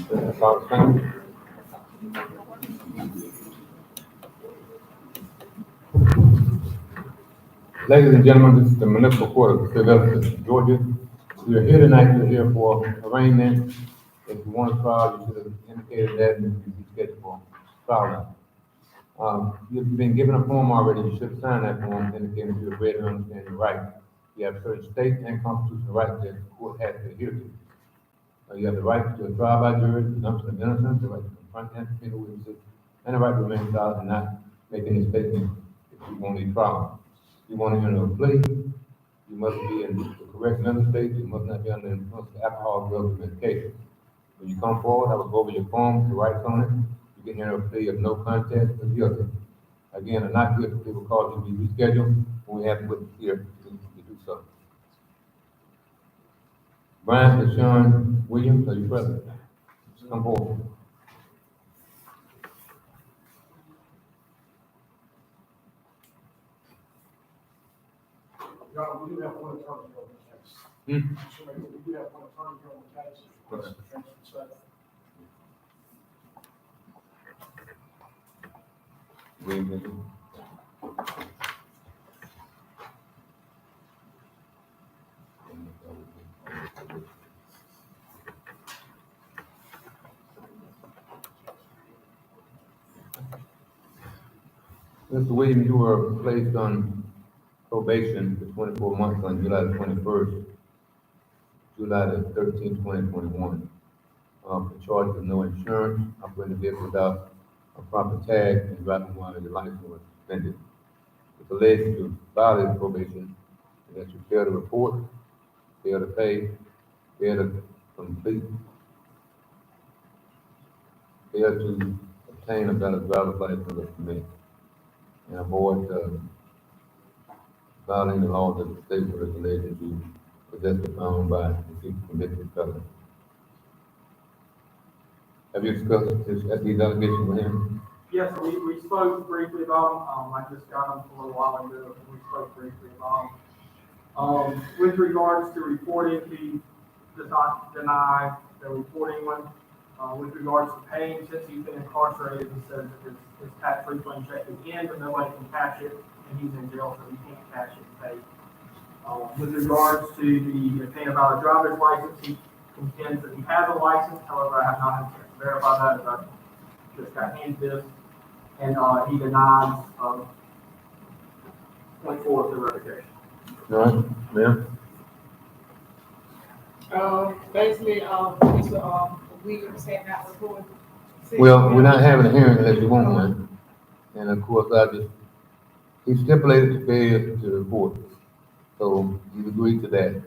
That's all it's saying. Ladies and gentlemen, this is the Municipal Court of Sylvester, Georgia. We are here tonight, we're here for arraignment. If you want to file, you should have indicated that and you scheduled for filing. You've been given a form already, you should sign that form indicating that you have read and understand your rights. You have certain state and constitutional rights that the court has to adhere to. You have the right to a trial by jury, presumption of innocence, the right to confront and subpoena witnesses, and the right to remain silent and not make any statement if you want a trial. If you want to enter a plea, you must be in the correct mental state, you must not be under the influence of alcohol, drugs, or medication. When you come forward, I will go over your form, the rights on it. You can enter a plea of no contest or guilty. Again, a not guilty plea will cause you to be rescheduled when we have witness here to do so. Brian Deshaun Williams, are you present? Come forward. Your Honor, we do have one attorney on the case. So we do have one attorney on the case. Okay. Williams. Mr. Williams, you were placed on probation for 24 months on July the 21st, July the 13th, 2021, for charges of no insurance, operating a vehicle without a proper tag, and driving while your license was suspended. It's alleged to violate probation and that you failed to report, failed to pay, failed to complete, failed to obtain a valid driver's license or permit, and avoid violating the laws of the state where it's alleged to possess the firearm by a convicted felon. Have you discussed these allegations with him? Yes, we spoke briefly about them. I just got them a little while ago, and we spoke briefly about them. With regards to reporting, he does not deny the reporting one. With regards to paying, since he's been incarcerated, he says that his tax refund check is in, but nobody can cash it, and he's in jail, so he can't cash it and pay. With regards to the obtaining about a driver's license, he contends that he has a license. However, I have not had a chance to verify that, as I just got handed this, and he denies point forward the revocation. All right, ma'am? Basically, Mr. Williams had not reported. Well, we're not having a hearing unless you want one. And of course, he stipulated to fail to report. So he agreed to that.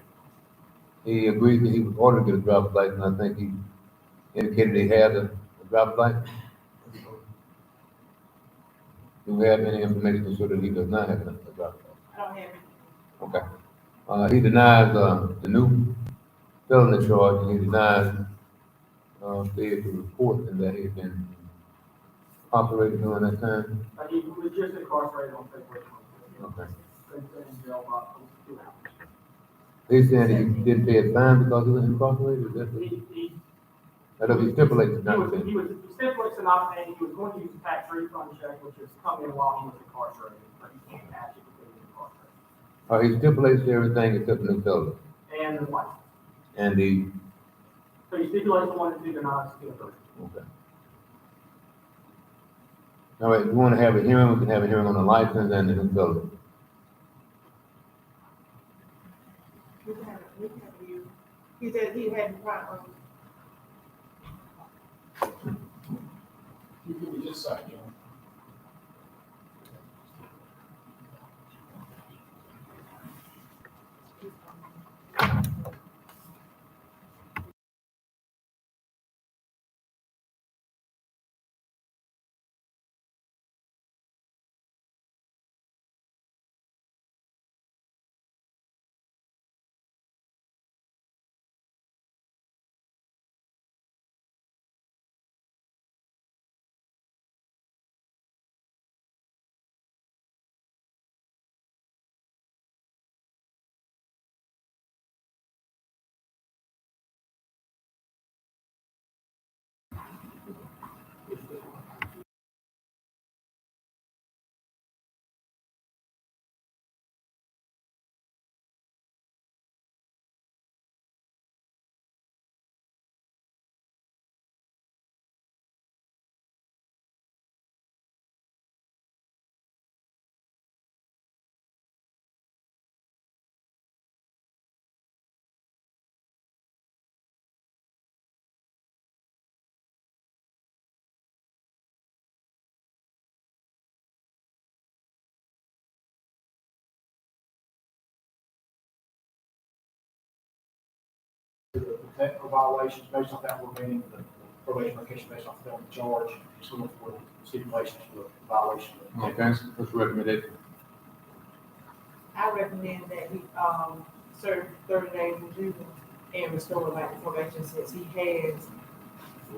He agreed that he was ordered to get a driver's license. I think he indicated he had a driver's license. Do we have any information to show that he does not have a driver's license? I don't have it. Okay. He denies the new felony charge, and he denies failure to report and that he's been operating during that time. He was just incarcerated on February 20th. Okay. Been in jail about 2 hours. He's saying that he didn't pay his fine because he was incarcerated. Is that he stipulates not to pay? He stipulates to not pay. He was going to use a tax refund check, which is coming while he was incarcerated, but he can't cash it because he's incarcerated. He stipulates everything except the new felony. And the license. And the So he stipulates the one that he denies to the person. okay. All right, if you want to have a hearing, we can have a hearing on the license and the new felony. We can have you. He said he hadn't, You can just say, the technical violations based on that, we're getting the probation vacation based on felony charge, so look for stipulations for the violation. Okay, what's the recommendation? I recommend that he, serve 30 days in jail and restore back the probation since he has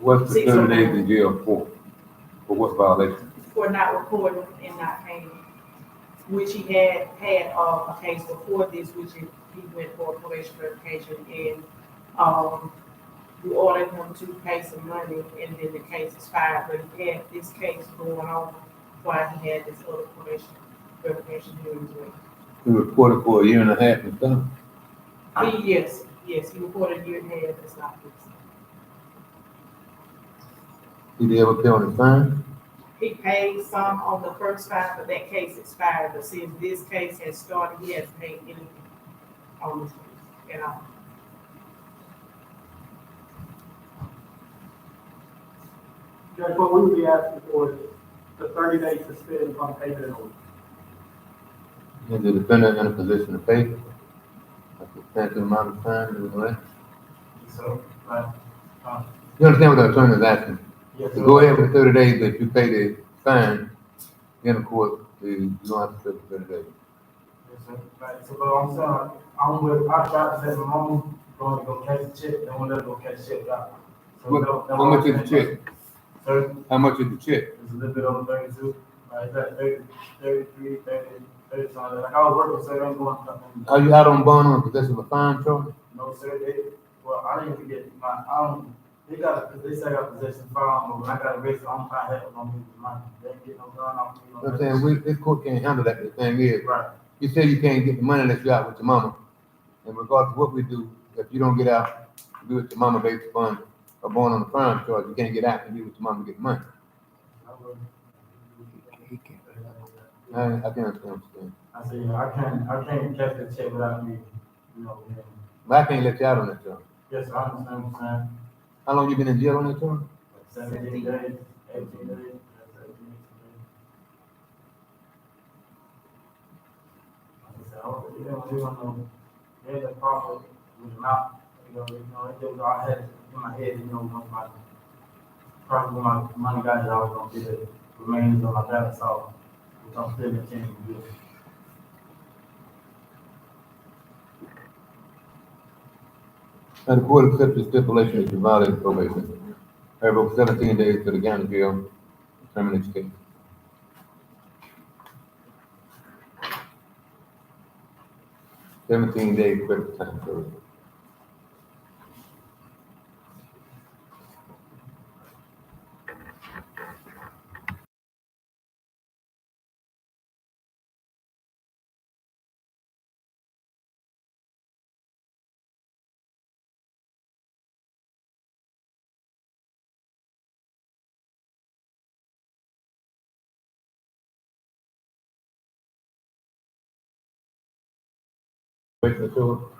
What's the 6 30 of days them. in jail for? For what violation? For not reporting and not paying, which he had a case before this, which he went for probation verification, and we ordered him to pay some money, and then the case expired, but he had this case going on while he had this other probation verification hearing as well. He reported for a year and a half and stuff. Yes, he reported a year and a half, it's not this. Did he ever pay on his fine? He paid some on the first fine, but that case expired, but since this case has started, he hasn't paid anything on this case at all. Judge, what we would be asking for is the 30 days suspended from payment order. Is the defendant in a position to pay? A substantial amount of time, is that? So, You understand what the attorney is asking? yes, To go ahead with the 30 days, but if you pay the fine, then of course, you don't have to pay for 30 days. yes, sir. Right, so, but I'm saying, I tried to say my mom going to go catch the check, then we'll let her go catch the check out. So How much is the check? So, How much is the check? it's a little bit over 32, like that, 30, 33, 30 something. Like I was working, so I'm going to. Are you out on bond on possession of a fine charge? No, sir, well, I didn't even get they got, cause they say I got possession of firearm, but when I got arrested, I'm trying to help them with the money. They didn't get no gun off me. You know what I'm saying, this court can't handle that, the thing is, Right, you say you can't get the money unless you're out with your mama. And regardless of what we do, if you don't get out, to be with your mama based upon a bond on the crime charge, you can't get out and be with your mama to get money. I can understand what you're saying. I said, you know, I can't catch the check without me, you know, But I can't let you out on that charge. yes, I understand what you're saying. How long you been in jail on that charge? 17 days, 18 days. Like I said, I don't really want to know, there's a problem with the mouth, it was all I had in my head, once my, probably when my money got it, I was gonna get the remains of my balance off, which I'm still intending to do. And the court accepts the stipulation that you violated probation. I revoke 17 days to the county jail, terminate your case. $17 days credit time, sir. Wait until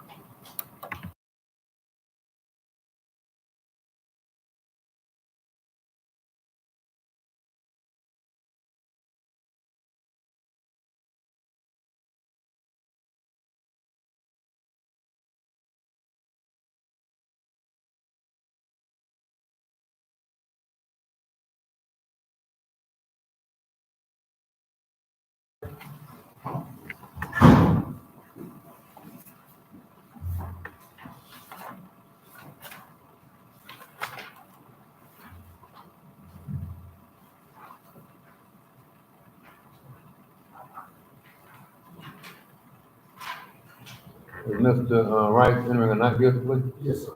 is Mr. Wright entering a not guilty plea? Yes, sir.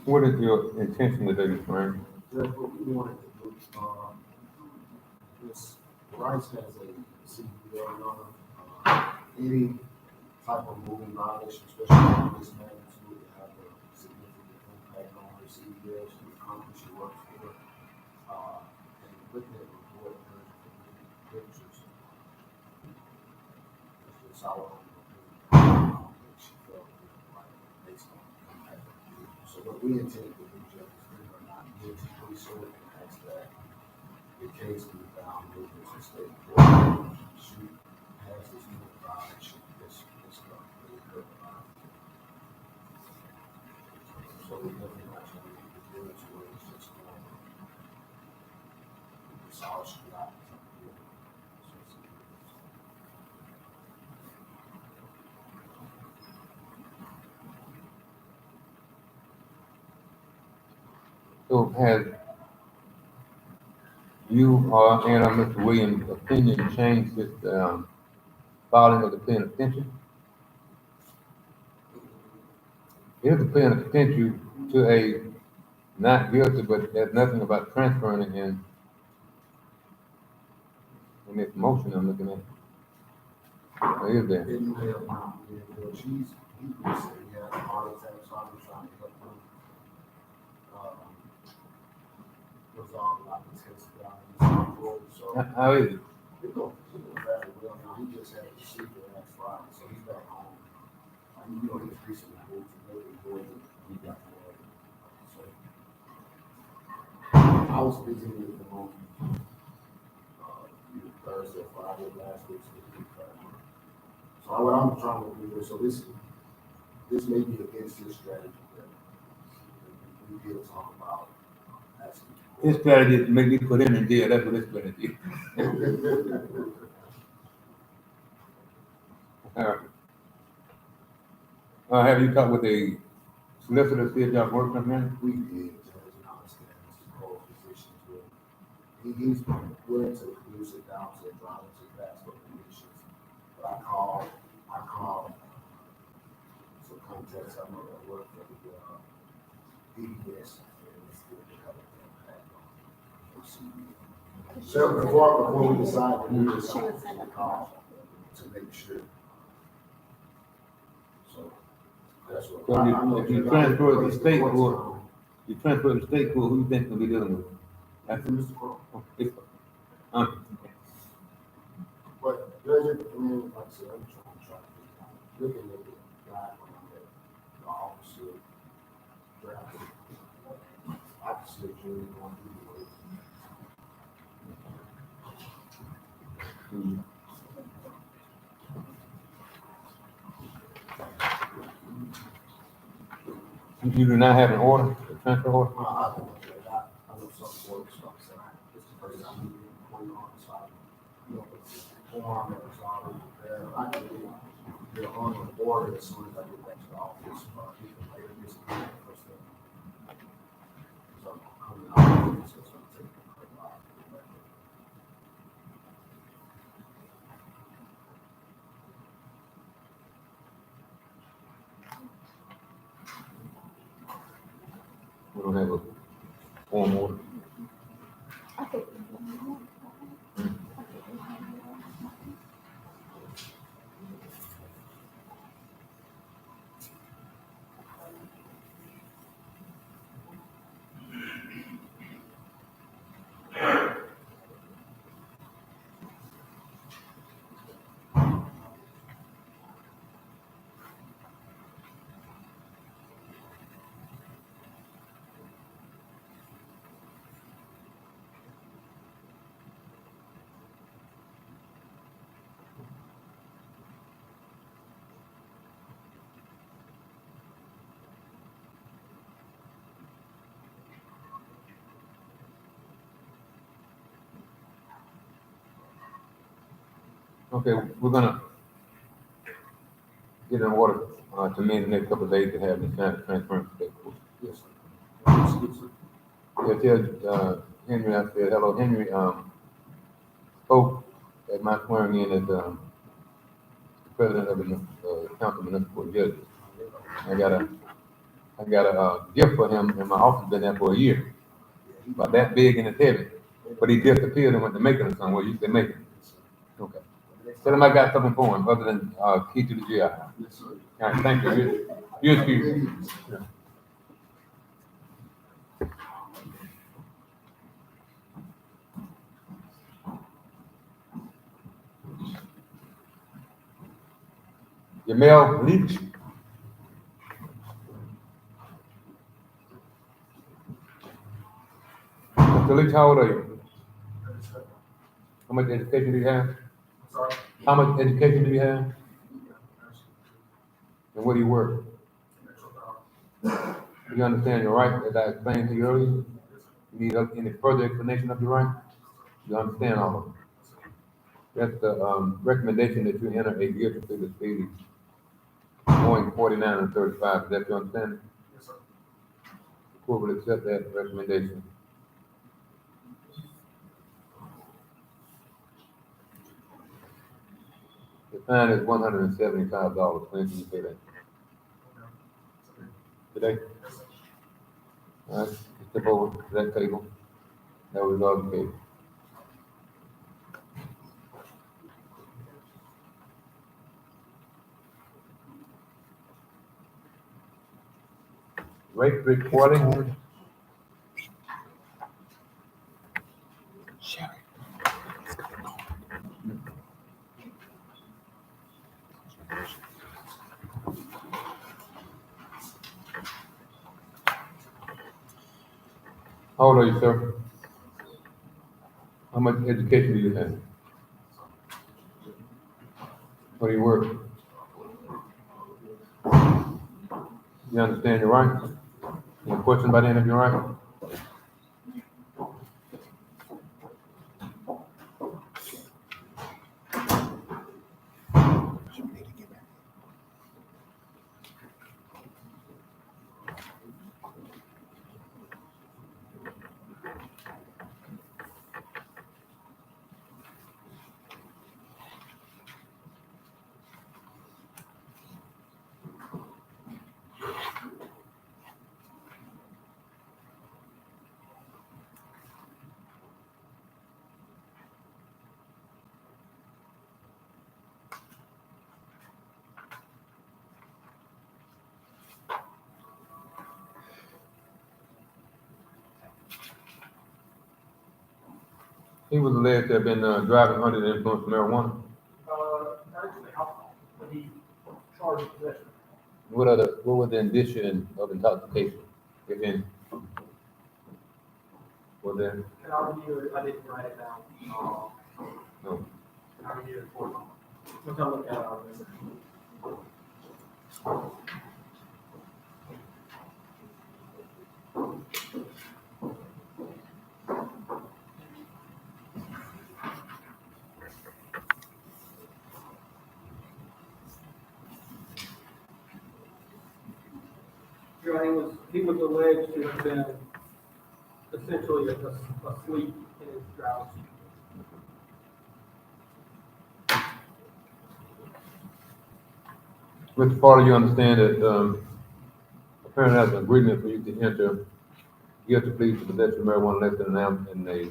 What is your intention with this, Frank? That's what we wanted to do. This Rice has a CBA on any type of moving violation, especially on this magnitude, would have a significant impact on her CBA. She accomplished she works for. And looking at the report, pictures, it's just our own opinion. She felt like based on the impact. So what we intend to do, Judge, is we are not guilty, we serve and ask that the case be found guilty to state court. She has this new violation, this occurred. So we definitely not trying to do it to where it's just it's all she got. So has you or and Mr. Williams' opinion changed since the filing of the plea of contention? Here's the plea of contention to a not guilty, but there's nothing about transferring it in this motion I'm looking at. Or is there? It may have not been, but he said he had a heart attack, so I'm trying to help him. Resolve a lot of tests down. So How is it? it goes very well now. He just had a procedure last Friday, so he's back home. You know, he's recently moved to Northern Georgia. He got married. So I was visiting with him on Thursday, Friday last week. So what I'm trying to do is, so this may be against his strategy that we did talk about asking. His strategy is to make me put him in jail. That's what his strategy is. Have you talked with a solicitor, see if y'all work on that? We did, Judge, and I understand Mr. Cole's position as well. He's willing to reduce it down to driving to passport conditions. But I called some contacts I know that work for the DBS, and it's still developing impact on OCD. So before we decided, we decided to call to make sure. So that's what. So if you transfer to the state court, you transfer to the state court, who you think will be dealing with? That's Mr. Cole. Okay. But Judge, I mean, like I said, I'm trying to looking at the guideline that the officer drafted. I can see a jury going through the way. You do not have an order, a transfer order? I don't know, Judge. I know some works, so I'm saying, this is the first time we did one on the side. You know, the form that was already prepared. I can get on the board as soon as I get back to the office, you can later this evening, first thing. So I'm coming out, so it's gonna take a quick while. We don't have a form order. Okay, we're gonna get an order, to me in the next couple of days to have the Senate transfer to state court. Yes, sir. Yeah, tell, Henry, I said, hello, Henry, spoke at my swearing in as, the president of the, council of municipal judges. I got a I got a gift for him in my office, been there for a year, about that big and it's heavy. But he disappeared and went to Macon or somewhere. You said Macon. Okay. Tell him I got something for him other than key to the GI. All Yes, sir. right, thank you. You excuse. Yeah. Jamel Leach. Mr. Leach, how old are you? How much education do you have? Sorry. How much education do you have? And where do you work? You understand your right, as I explained to you earlier? You need any further explanation of your right? You understand all of it? That's the recommendation that you enter a guilty plea to speeding, going 49 and 35. Is that your understanding? Yes, sir. The court will accept that recommendation. The fine is $175. When can you pay that? Today? All right, step over to that table. That was all the case. Rate recording. How old are you, sir? How much education do you have? Where do you work? You understand your right? Any question about any of your right? He was alleged to have been driving under the influence of marijuana. Actually, alcohol, but he charged possession. What was the indicia of intoxication, if any? Was there? And I review it, I didn't write it down. No. I review it for him. Once I look at it, I'll remember. He was alleged to have been essentially asleep in his drowsy. Mr. Porter, you understand that apparently there's an agreement for you to enter guilty plea to possession of marijuana less than an ounce and a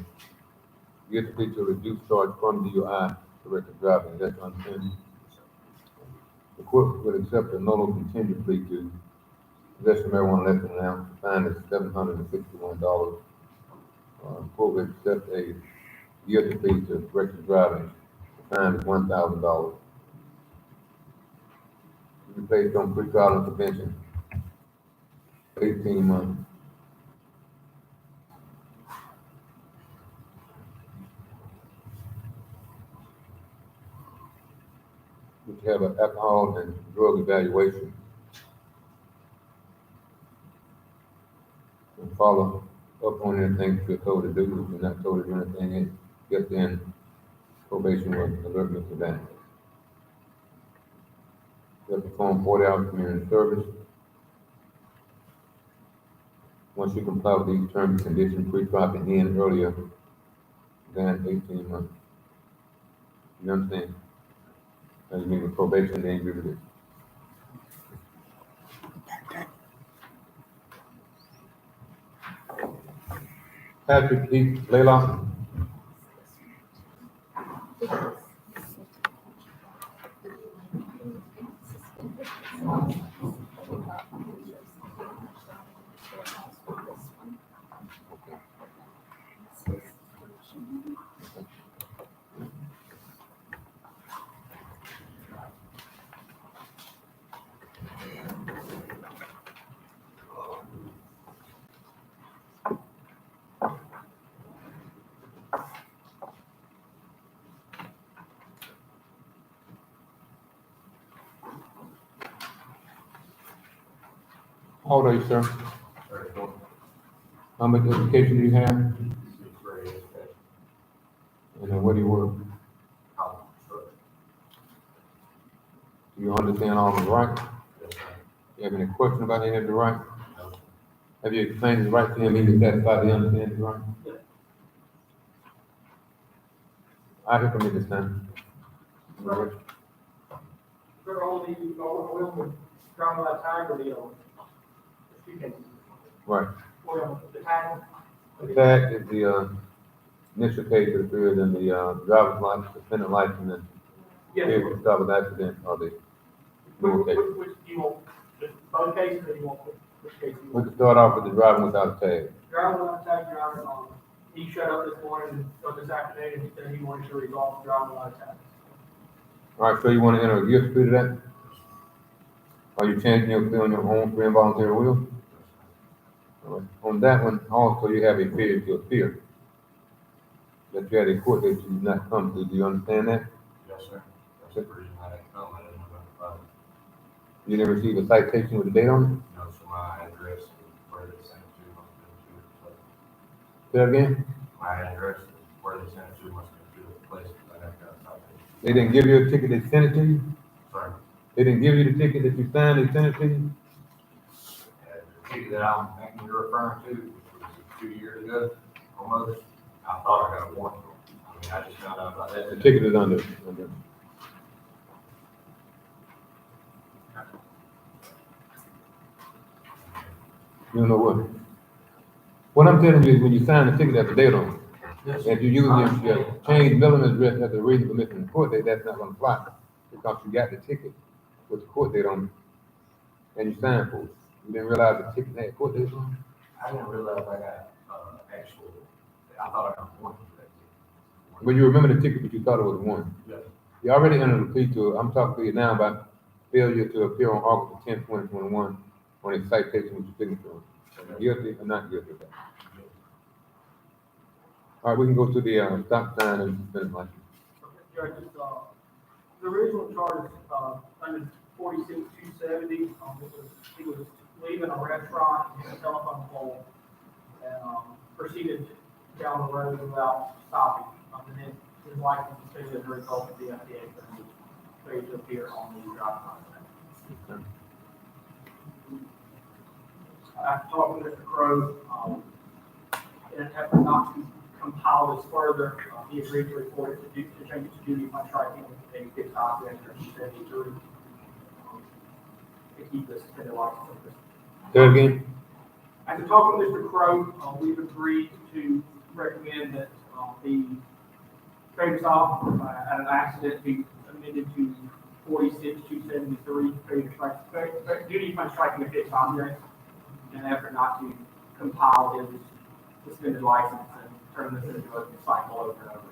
guilty plea to reduce charge from DUI to reckless driving. Is that your understanding? The court would accept a nolle contingent plea to possession of marijuana less than an ounce. The fine is $761. The court would accept a guilty plea to reckless driving. The fine is $1,000. You be placed on pretrial intervention. 18 months. Which have an alcohol and drug evaluation. And follow up on anything that you're told to do. If you're not told to do anything, get in probation with alertness to that. You have to perform 40 hours community service. Once you comply with these terms and conditions, pre-trial can end earlier than 18 months. You understand? As you mean with probation, then you release. Patrick Heath Laylock. How old are you, sir? 34. How much education do you have? Sixth grade education. And then where do you work? College instructor. Do you understand all the right? Yes, sir. You have any question about any of the right? No, sir. Have you explained the right to him, he is satisfied, he understands the right? Yeah. I hear from you this time. Right. They're only, oil with ground by tag or the other. There's two cases. Right. Oil, the tag. The tag is the, initial page of the field and the, driver's license, suspended license, and Yes. vehicle to stop an accident, or the lower case. Which do you want, just both cases, or you want, which case you We want? can start off with the driving without a tag. Driver without tag, driver, he showed up this morning, or this afternoon, and he said he wanted to resolve the driver without tag. All right, so you want to enter a guilty plea to that? Are you changing your plea on your own free and voluntary will? All right. On that one, also you have a fear to appear. That you had a court date you did not come to. Do you understand that? Yes, sir. That's the reason I didn't come. I didn't know about it. You didn't receive a citation with a date on No, so my address is where they sent it to must have been to the place. it? Say that again? My address is where they sent it to must have been to the place because I never got a citation. They didn't give you a ticket, they sent it to you? Sorry. They didn't give you the ticket that you signed, they sent it to you? The ticket that I'm thinking you're referring to, which was 2 years ago, almost, I thought I got a warrant for it. I mean, I just found out about that. The ticket is under. You don't know what? What I'm telling you is when you sign the ticket, that's the date on it. Yes. And if you use your change billing address as a reason for missing the court date, that's not gonna apply. Because you got the ticket with the court date on it. And you signed for it. You didn't realize the ticket had court date on it? I didn't realize I got, actual, I thought I got a warrant for that ticket. But you remember the ticket, but you thought it was one. Yes. You already entered a plea to, I'm talking to you now about failure to appear on August the 10th, 2021 on a citation with your signature on it. Guilty or not guilty of that? All right, we can go to the, stop sign and suspended license. Judge, the original charge, under 46-270, he was leaving a restaurant, hit a telephone pole, and, proceeded down the road without stopping. And then his license was suspended as a result of the FDA failure to appear on the driver's license. After talking to Mr. Crowe, in an effort not to compile this further, he agreed to report it to change it to duty upon striking with a fixed object or 73 to keep the suspended license. Say it again? After talking to Mr. Crowe, we've agreed to recommend that the failure to stop at an accident be amended to 46-273, failure to strike, duty upon striking a fixed object, in an effort not to compile his suspended license and turn this into a cycle over and over.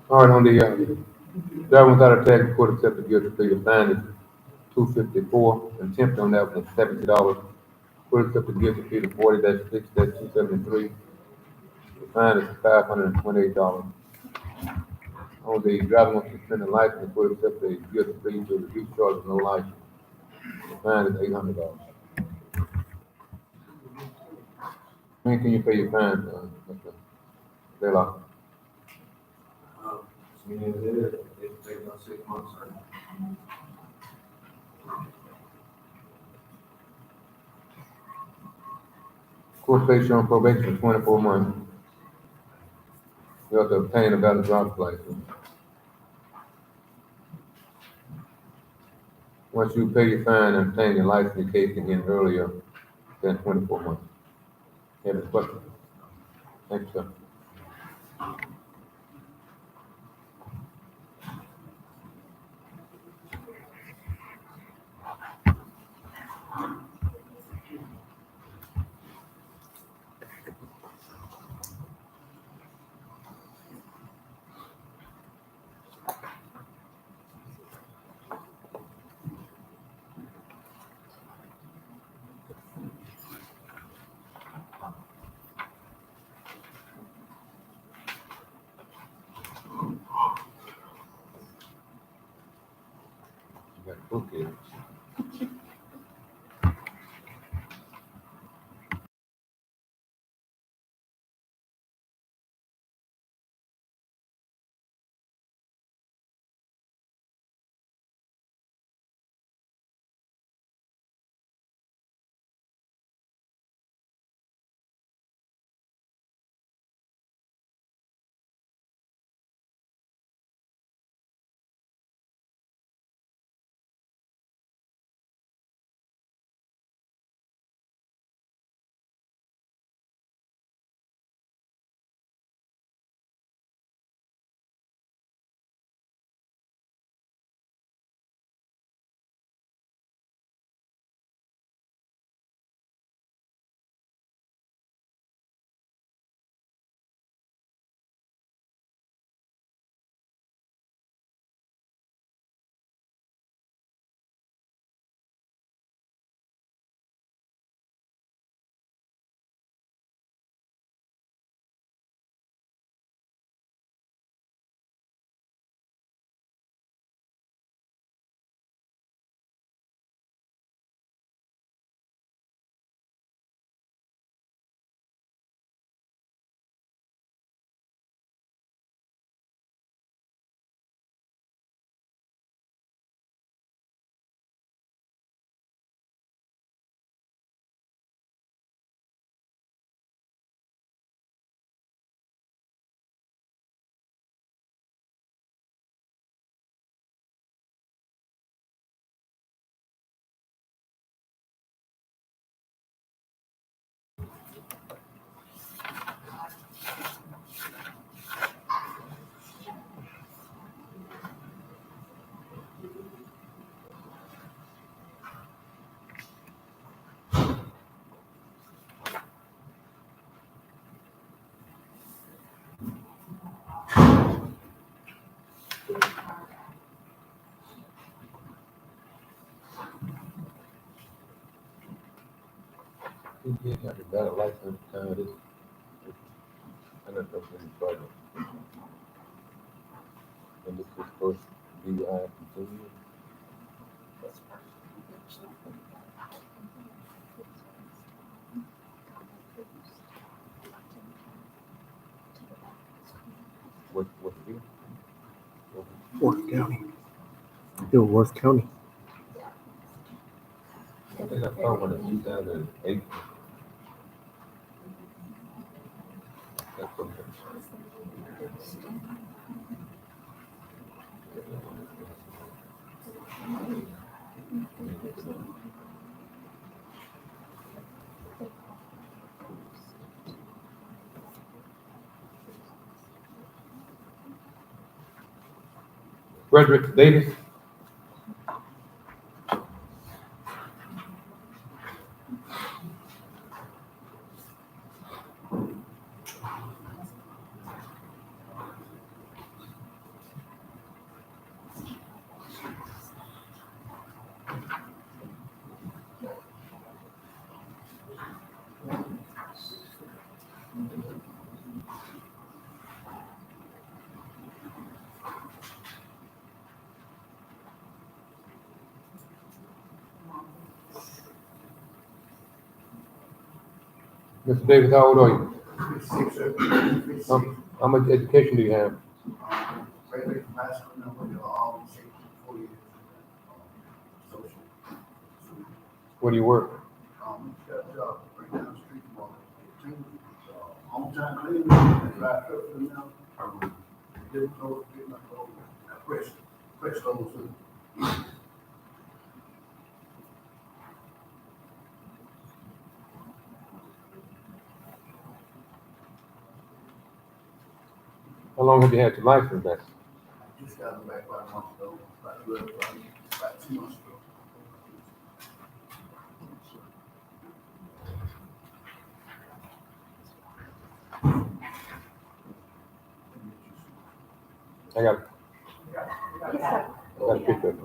All right, on the, driver without a tag, the court accepted guilty plea. The fine is $254. Contempt on that was $70. Court accepted guilty plea to 40-6-273. The fine is $528. On the driving with suspended license, the court accepted a guilty plea to reduce charge of no license. The fine is $800. When can you pay your fine, Mr. Laylock? Meaning it is, it takes about 6 months, sir. Court placed you on probation for 24 months. You failed to obtain a valid driver's license. Once you pay your fine and obtain your license, your case can end earlier than 24 months. Any questions? Thank you, sir. You got a book here. You did have a valid license, this, I don't know if it's trouble. And this is supposed to be, continue. What year? Worth County. Still Worth County. I think I saw one in 2008. That's okay. Frederick Davis. Mr. Davis, how old are you? 56, sir. 56. How much education do you have? Graduated from high school, now with all 4 years. Social. Where do you work? Got a job right down the street from 18. On time cleaning, drive truck for them now. Didn't know, did not know, press those too. How long have you had your license back? Just got them back about a month ago, about 2 months ago. I got a picture.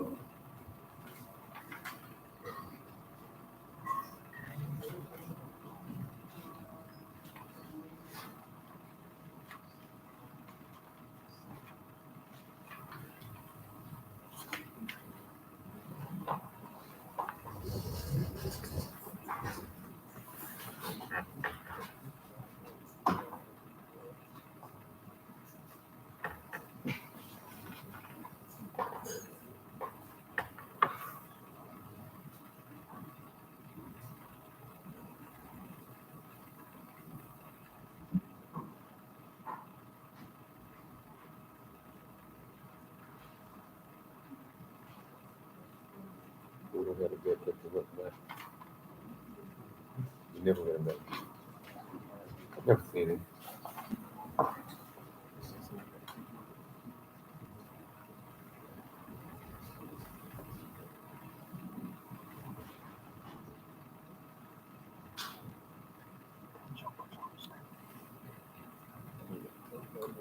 We don't have a good picture of that. You never get that. I've never seen it.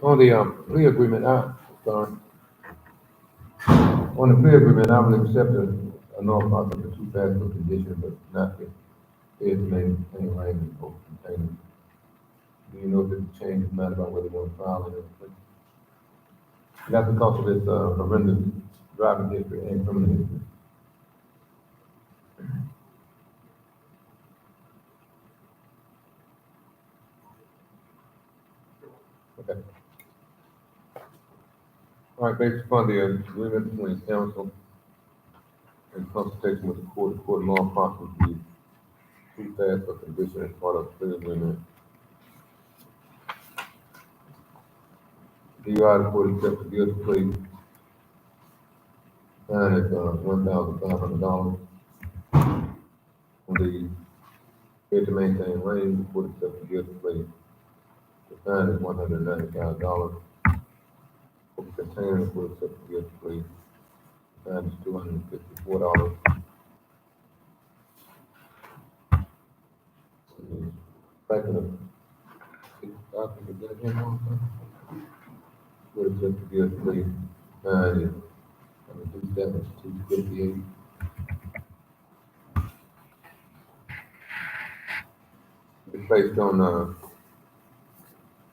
On the plea agreement, sorry. On the plea agreement, I will accept a no cost of the two factual conditions, but not the failure to maintain language or container. Do you know if the change is not about whether you want to file it or not? That's because of this horrendous driving history and criminal history. Okay. All right, based upon the agreement between council in consultation with the court law enforcement, the two facts of condition as part of the plea agreement. DUI the court accepts the guilty plea. Fine is $1,500. On the failure to maintain lane, the court accepts the guilty plea. The fine is $195. For the container, the court accepts the guilty plea. The fine is $254. Second of $6,000 to get him on. Court accepts the guilty plea. Fine is, $258. It's placed on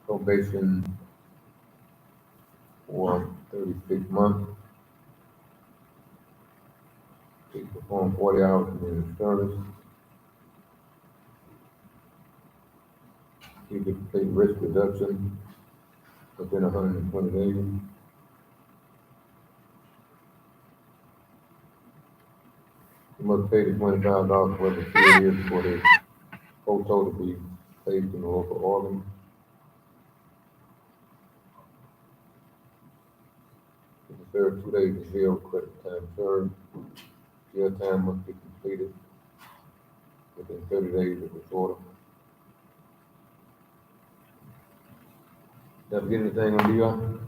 probation for 36 months. He performed 40 hours of community service. He could complete risk reduction within 120 days. He must pay the $25 for the 3 years for the photo to be placed in the local organ. He can serve 2 days in jail, credit time served. Jail time must be completed within 30 days of this order. Did I get anything on DUI?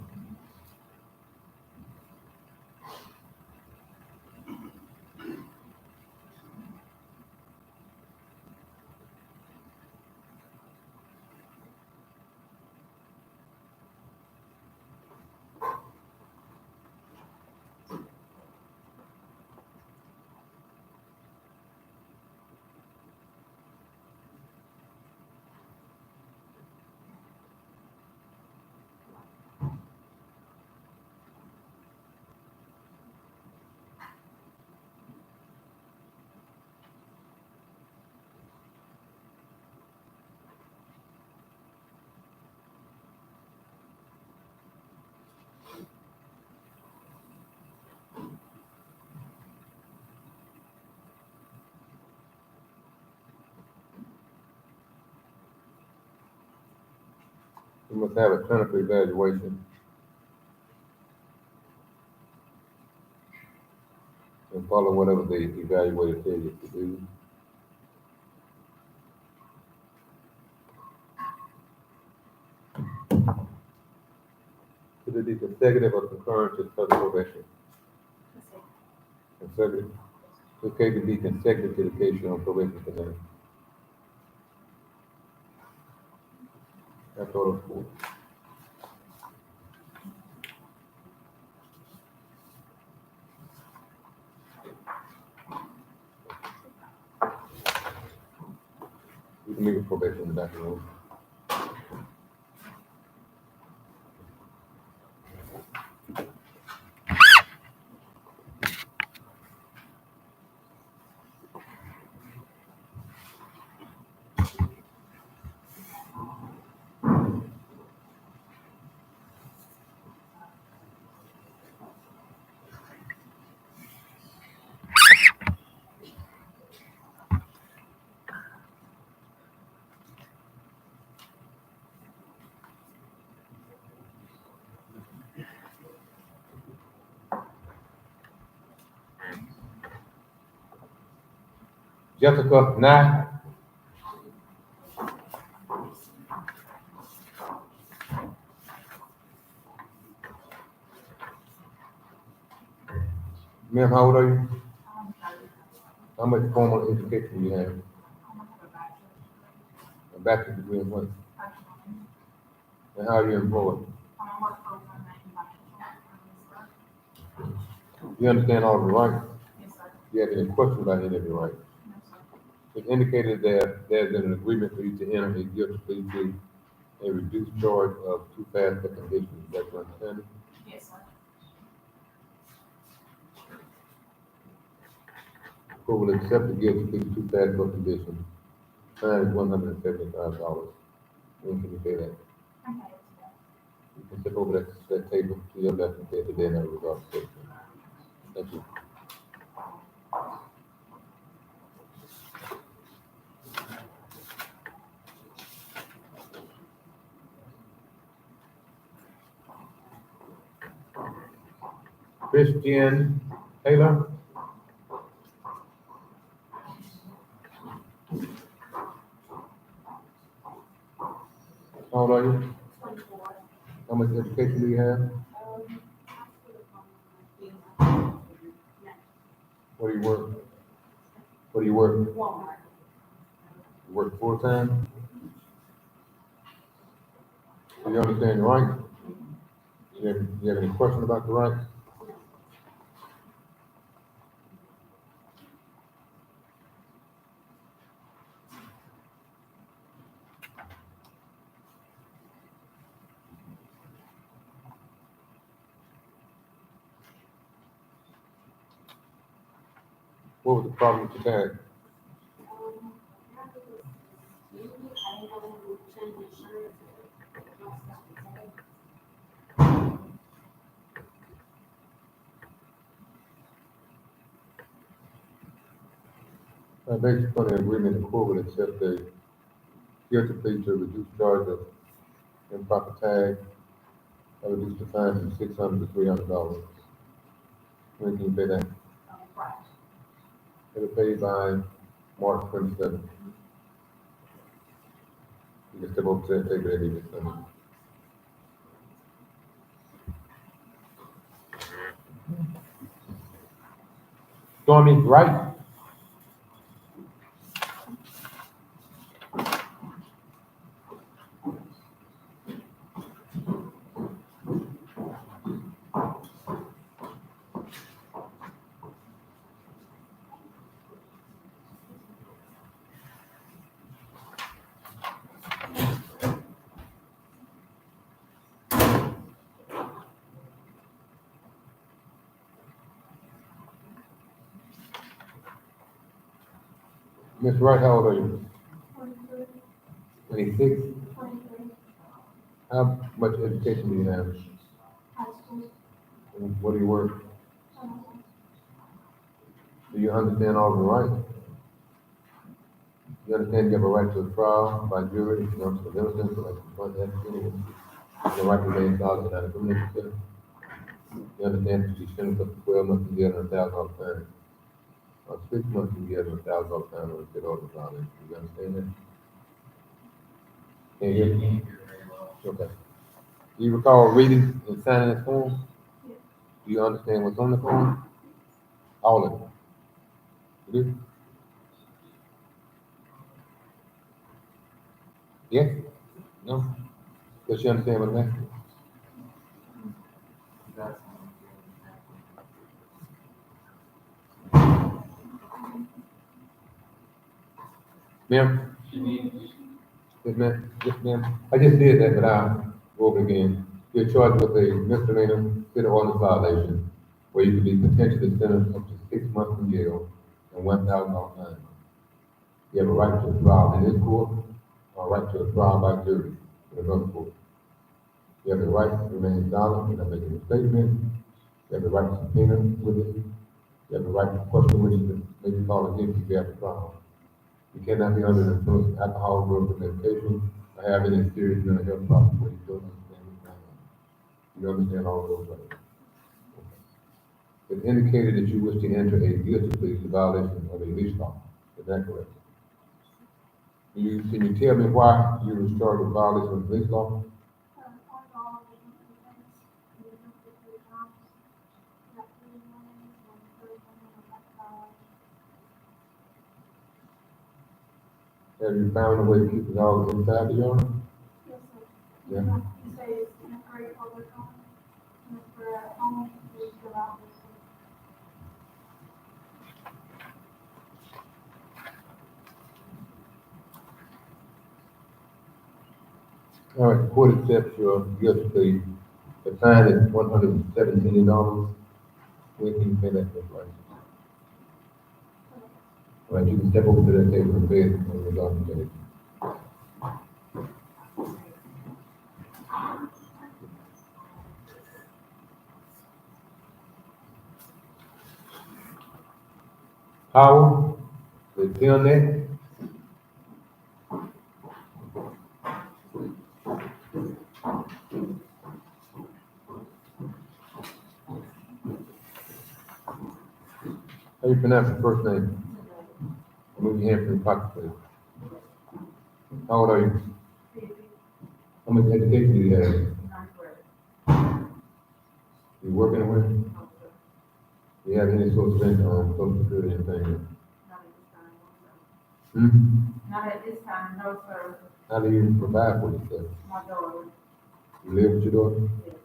You must have a clinical evaluation. And follow whatever the evaluator tells you to do. Could it be consecutive or concurrent to further probation? Consecutive. Okay, to be consecutive to the case you're on probation for now. That's all it's for. You can leave a probation in the back of the room. Jessica, Nye. Ma'am, how old are you? How much formal education do you have? A bachelor's degree in what? And how are you employed? You understand all the rights? Do you have any questions about any of the rights? It indicated that there's an agreement for you to enter a guilty plea to a reduced charge of 2 fast food conditions. Is that your understanding? Yes, sir. Court will accept the guilty plea to 2 fast food conditions. Fine is $175. When can you pay that? You can step over that table to your left and pay it today in that regard. Thank you. Christian Taylor. How old are you? 24. How much education do you have? Where do you work? Where do you work? Walmart. You work full time? Do you understand the right? You have any question about the right? What was the problem with your tag? Based upon the agreement, the court will accept a guilty plea to reduce charge of improper tag, and reduce the fine from $600 to $300. When can you pay that? Right. It'll pay by March 27th. You can step over to that table and leave it. Stormy Wright. Miss Wright, how old are you? 26. How much education do you have? And what do you work? Do you understand all the rights? You understand you have a right to a trial by jury, you know, for innocence, like, but that's anything. The right to remain silent and uncriminal consider. You understand that you sentenced up to 12 months in jail and $1,000 fine. Or 6 months in jail and $1,000 fine on a state order violation. You understand that? Can you hear me? Okay. Do you recall reading and signing this form? Do you understand what's on the form? All of it. You do? Yes? No? Does she understand what I'm asking? Ma'am? Yes, ma'am. Yes, ma'am. I just did that, but I'll go over it again. You're charged with a misdemeanor city ordinance violation where you could be potentially sentenced up to 6 months in jail and $1,000 fine. You have a right to a trial in this court or a right to a trial by jury in another court. You have the right to remain silent without making a statement. You have the right to subpoena witnesses. You have the right to question witnesses that may be called against you after trial. You cannot be under the influence of alcohol, drugs, or medication, or have any serious mental health problems where you don't understand what's going on. You understand all of those rights. It indicated that you wish to enter a guilty plea to violation of a leash law. Is that correct? Can you tell me why you were charged with violation of the leash law? Have you found a way to keep the dog inside the yard? Yes, sir. Yeah. You say it's in a great public home, and it's for a home, it's for out. All right, the court accepts your guilty plea. The fine is $117. When can you pay that for, right? All right, you can step over to that table and pay it on the document. Howell, the Telnet. How you pronounce your first name? Move your hand from your pocket, please. How old are you? How much education do you have? You working anywhere? Do you have any sort of income, social security, anything? Not at this time, no, sir. How do you provide for yourself? My daughter. You live with your daughter? Yes.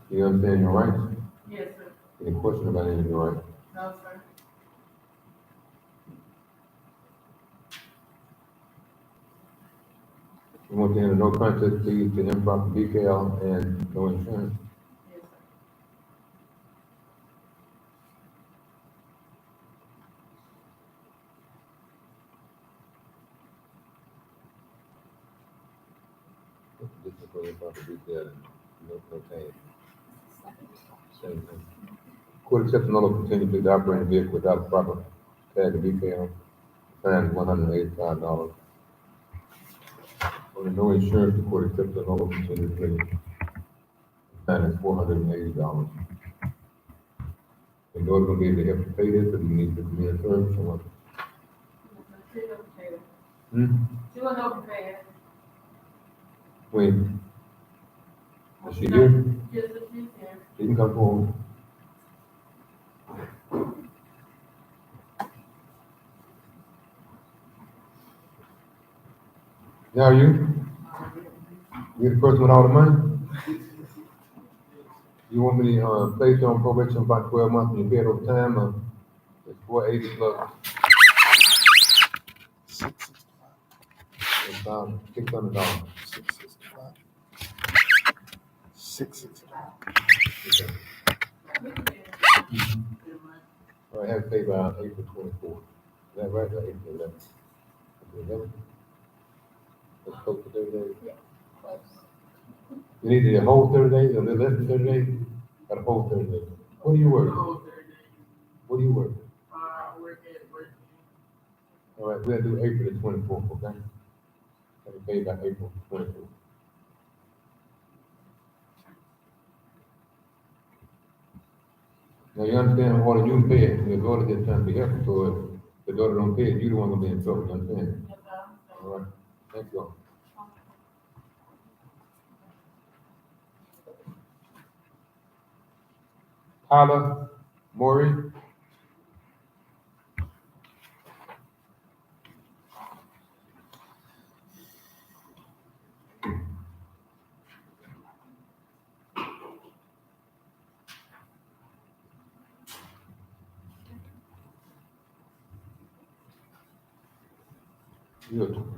Do you understand your rights? Yes, sir. Any question about any of your rights? No, sir. You want to enter no contest plea to improper decal and no insurance? Yes, sir. This is for improper decal and no pay. Same thing. Court accepts no continue plea to operate a vehicle without a proper tag and decal. Fine is $185. On the no insurance, the court accepts a no continue plea. Fine is $480. And those gonna be able to help you pay this, or you need to be in service or what? She don't pay. Hmm? She wasn't open pay. When? Is she here? Yes, sir, she's here. She can come forward. Now you? You the person with all the money? You want me to, place you on probation about 12 months and you pay it over time, or it's $480 plus? It's about $600. Okay. All right, have to pay by April 24th. Is that right, or April 11th? April 11th? That's close to 30 days? Yeah, close. You need the whole 30 days, or less than 30 days? Or the whole 30 days? What do you work? The whole 30 days. What do you work? I work at All right, we'll do April the 24th, okay? Have it paid by April 24th. Now, you understand, what you pay it, your daughter just trying to be helpful, so if the daughter don't pay it, you the one gonna be in trouble, you understand? All right, thank you all. Tyler, Maury,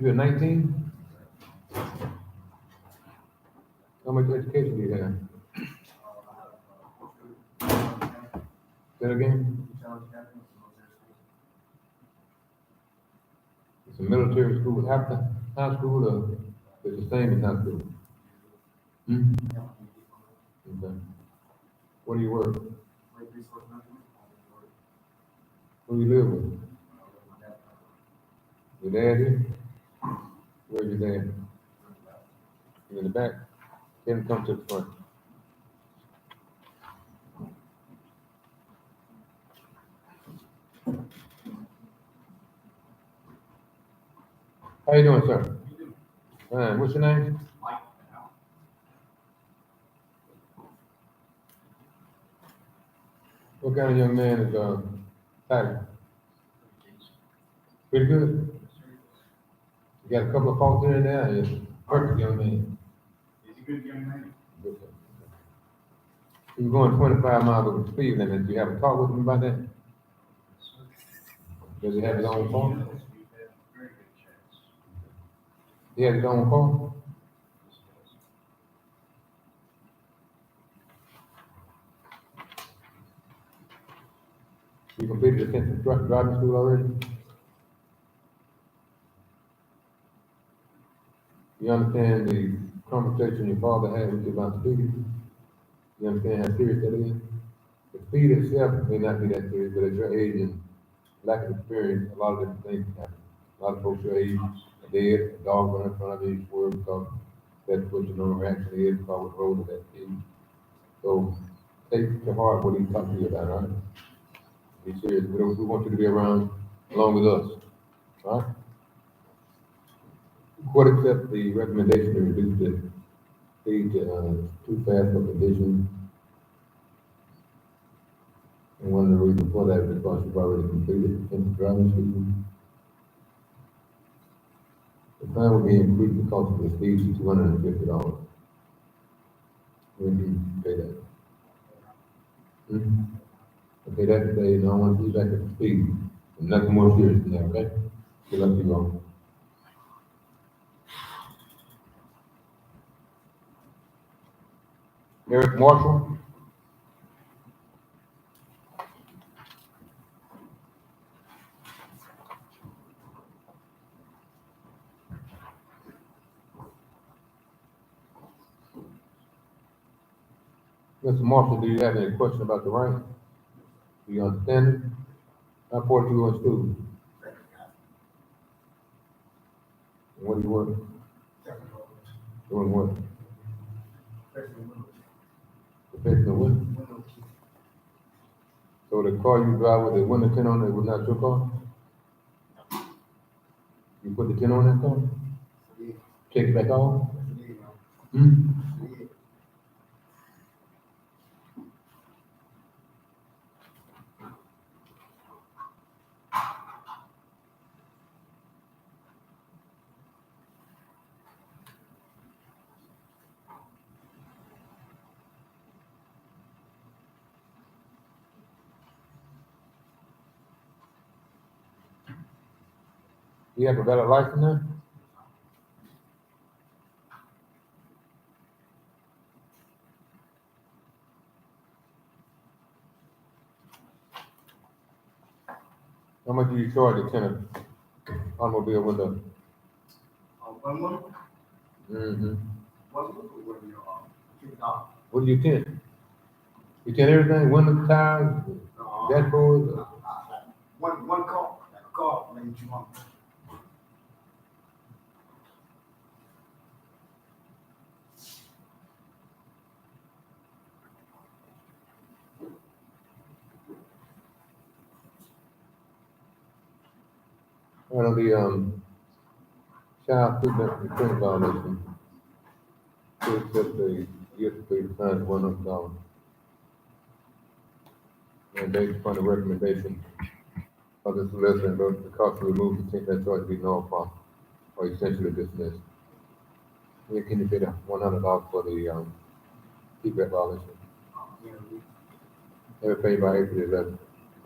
you're 19? How much education do you have? Say it again? It's a military school after high school, or it's the same as high school? Hmm? Okay. What do you work? Who you live with? Your dad here? Where's your dad? You in the back? Then come to the front. How you doing, sir? Fine. What's your name? What kind of young man is Tyler? Pretty good. You got a couple of faults here and there. Yes. Perfect young man. He's a good young man. Good, sir. He was going 25 miles over the speed limit. Do you have a talk with him about that? Does he have his own car? We've had a very good chance. He has his own car? You completed the 10th driving school already? You understand the conversation your father had with you about speed? You understand how serious that is? The speed itself may not be that serious, but at your age and lack of experience, a lot of different things can happen. A lot of folks your age are dead, a dog running in front of you, swerve because that's what your normal reaction is, because with road at that speed. So take to heart what he talked to you about, all right? Be serious. We want you to be around along with us, all right? Court accept the recommendation to reduce the speed to too fast for conditions. And one of the reasons for that is because you've already completed the driving school. The fine will be increased because of the speed to $250. When do you pay that? Okay, that's the day, no, I want to see back at the speed. And nothing more serious than that, okay? Good luck to you all. Eric Marshall? Mr. Marshall, do you have any question about the rank? Do you understand it? How far you go in school? And what do you work? Doing what? Professional what? So the car you drive with the window tint on it was not your car? You put the tint on that car? Take it back off? Hmm? You have a valid license now? How much do you charge the tenant automobile window? One month, Mm-hmm. one month, or what do you, $50? What do you tint? You tint everything, window, tires, dashboard? One car, like a car, leave you alone. One of the, child prison violation, to accept the gift to the fine $100. And based upon the recommendation of the solicitor, the cost to remove the think that charge to be null or essentially dismissed. Yeah, can you pay the $100 for the, feedback violation? Never paid by April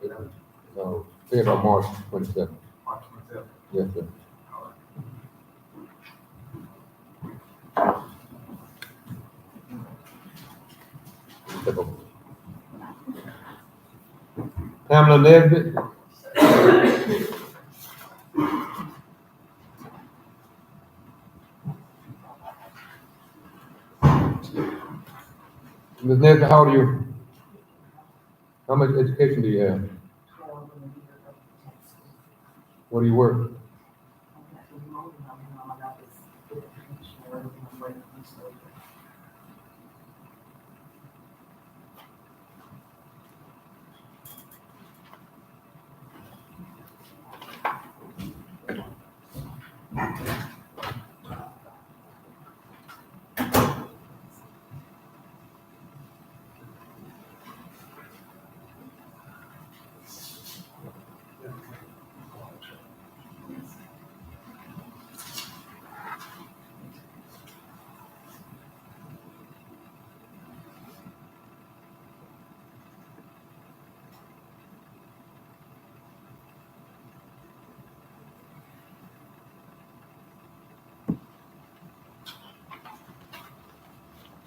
11th. No, pay by March 27th. March 27th. Yes, sir. Step up. Pamela Nesbitt. Ms. Nesbitt, how old are you? How much education do you have? What do you work?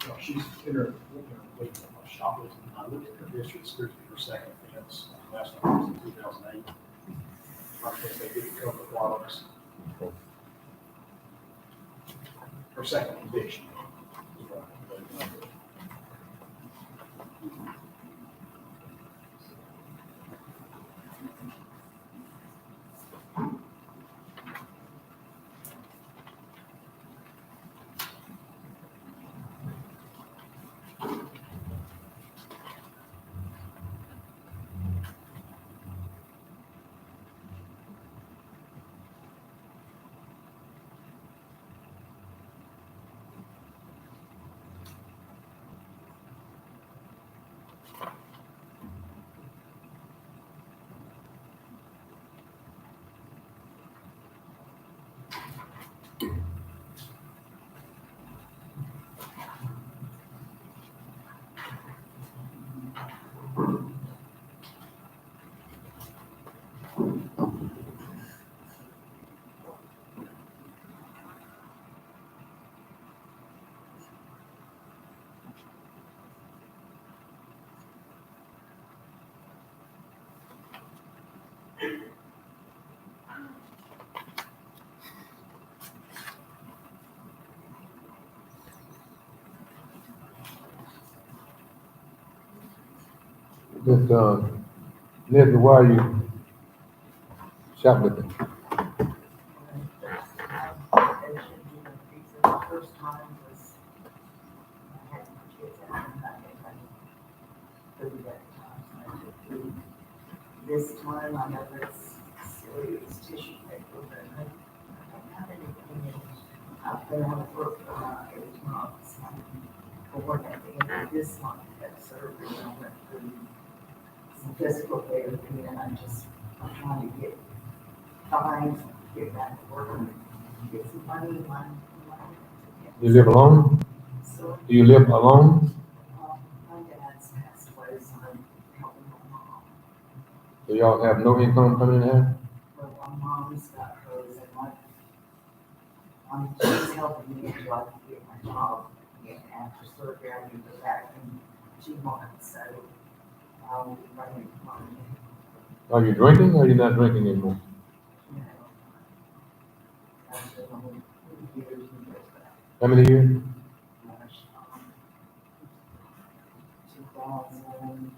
Well, she's in her, shop, I looked at her history, security for a second, because last time was in 2008. I think they did a couple of products. Her second conviction. Ms. Nesbitt, why are you shoplifting? First time was, I had my kids at home, I had like 30 that time, so I took food. This time, I know it's silly, it's tissue paper, but I don't have anything in. I've been out of work for 8 months. For work at the end of this month, had surgery, and I went through some physical therapy, and I'm trying to get get back to work, and get some money in my. You live alone? So, Do you live alone? my dad's passed away, so I'm helping my mom. Do y'all have no income coming in here? But my mom's got hers, and she's helping me until I can get my job. And after surgery, I need to go back in 2 months, so I'll be running money, Are you drinking or are you not drinking anymore? you know. After only 2 years and goes back. How many years? 2008.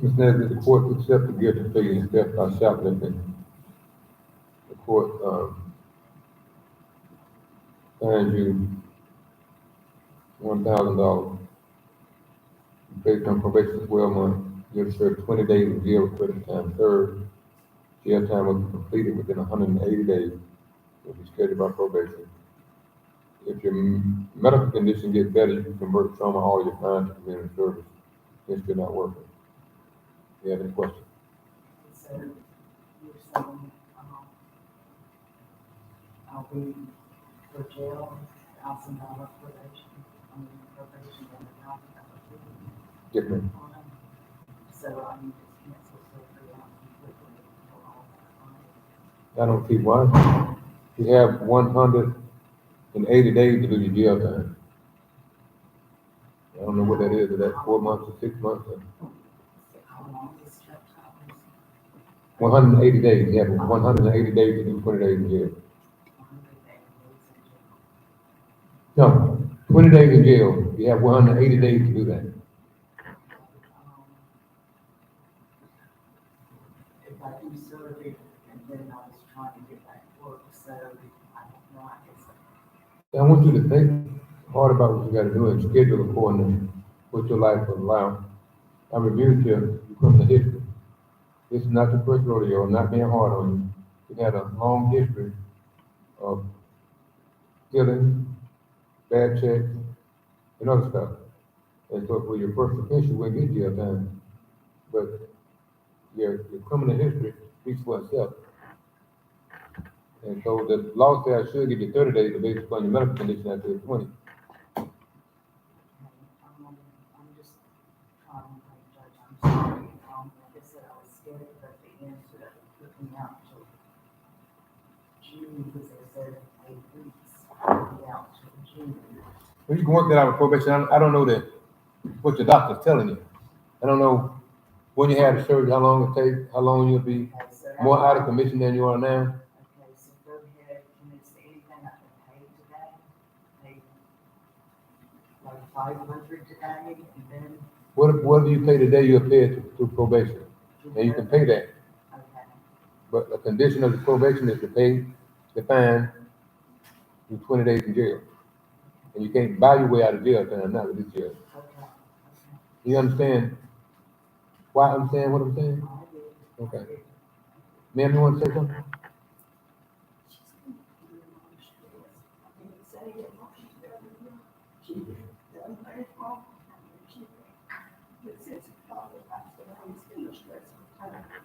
Ms. Nesbitt, the court accept the guilty plea in theft by shoplifting. The court, fines you $1,000. Based on probation 12 months, you'll serve 20 days in jail with credit time served. Jail time will be completed within 180 days. Will be scheduled by probation. If your medical condition gets better, you can convert some or all your fines to community service if you're not working. You have any questions? So you're saying, I'll be for jail, $1,000 probation, probation and $1,000. Yes, ma'am. So I need to cancel surgery out completely for all that, I don't see why. You have 180 days to do your jail time. I don't know what that is. Is that 4 months or 6 months? Or how long is check time? 180 days. You have 180 days to do 20 days in jail. 180 days in jail. No, 20 days in jail. You have 180 days to do that. If I do surgery and then I was trying to get back to work, so I don't know, I guess. I want you to think hard about what you gotta do and schedule according to what your life will allow. I reviewed your criminal history. This is not the first rodeo. I'm not being hard on you. You had a long history of stealing, bad checks, and other stuff. And so for your first offense, you wouldn't get jail time. But your criminal history speaks for itself. And so the law says I should give you 30 days to based upon your medical condition after the 20. I'm just trying to make judge, I'm sorry, like I said, I was scared at the end, so that put me out till June, because they said 8 weeks, I'll be out till June. Well, you can work that out with probation. I don't know that what your doctor's telling you. I don't know when you had the surgery, how long it takes, how long you'll be Okay, so more out of commission than you are now. okay, so go ahead, can it's anything I can pay today? Pay like 500 today, and then. What do you pay today, you'll pay it to probation. And you can pay that. Okay, But the condition of the probation is to pay the fine in 20 days in jail. And you can't buy your way out of jail time, not with this jail. okay. You understand why I'm saying what I'm saying? Okay. Ma'am, you want to say something?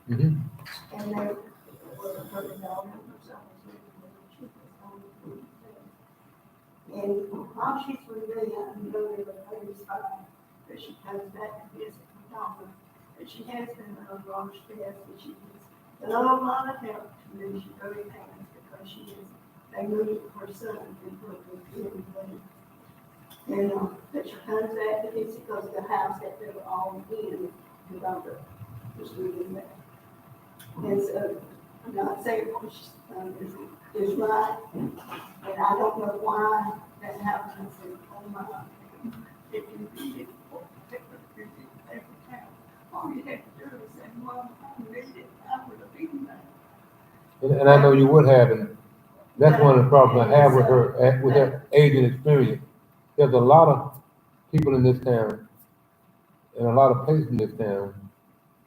Mm-hmm. And they were $100 or something. And while she's with me, I know that the lady's fine, but she comes back to visit my daughter. And she has been on a long stress, and she has been on a lot of help to me. She really has, because she is, they moved her son and put him in. And, but she comes back to visit because the house that they were all in, the daughter was living there. And so, I'm not saying what she's done is right, and I don't know why that happens in Omaha. If you read it, every town, all you have to do is say, well, I read it, I would have been there. And I know you would have, and that's one of the problems I have with her age and experience. There's a lot of people in this town, and a lot of places in this town,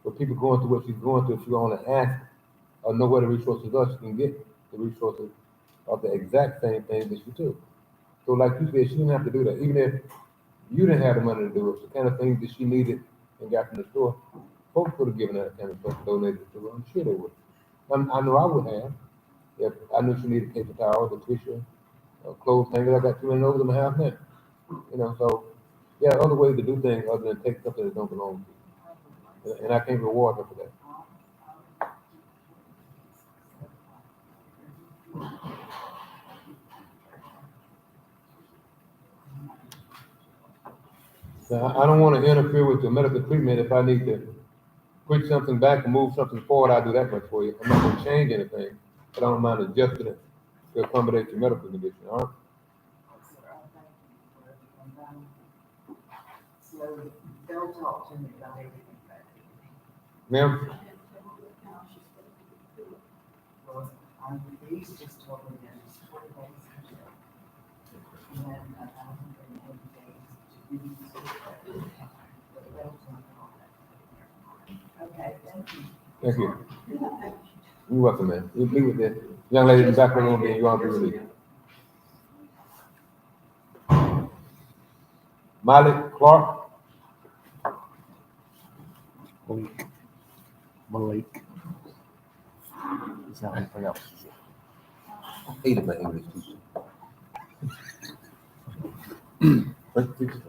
where people going through what she's going through, if you want to ask or know where the resources are, she can get the resources of the exact same thing that she took. So like you said, she didn't have to do that. Even if you didn't have the money to do it, the kind of things that she needed and got from the store, folks would have given her that kind of stuff, donated to her. I'm sure they would. I know I would have. If I knew she needed paper towels, a tissue, clothes hangers, I got too many of them in my house now. You know, so, yeah, other ways to do things other than take something that don't belong to you. And I can't reward her for that. So I don't wanna interfere with your medical treatment. If I need to push something back and move something forward, I'll do that much for you. I'm not gonna change anything, but I don't mind adjusting it to accommodate your medical condition, all right? So they'll talk to me about everything back. Ma'am? Well, he's just told me that it's 20 days in jail. And then 180 days to be suspended. But they'll talk about that. Okay, thank you. Thank you. You're welcome, man. You'll be with the young lady in the back room, and you all be released. Molly Clark? Malik. Is that how you pronounce it? I hated my English teacher. First teacher.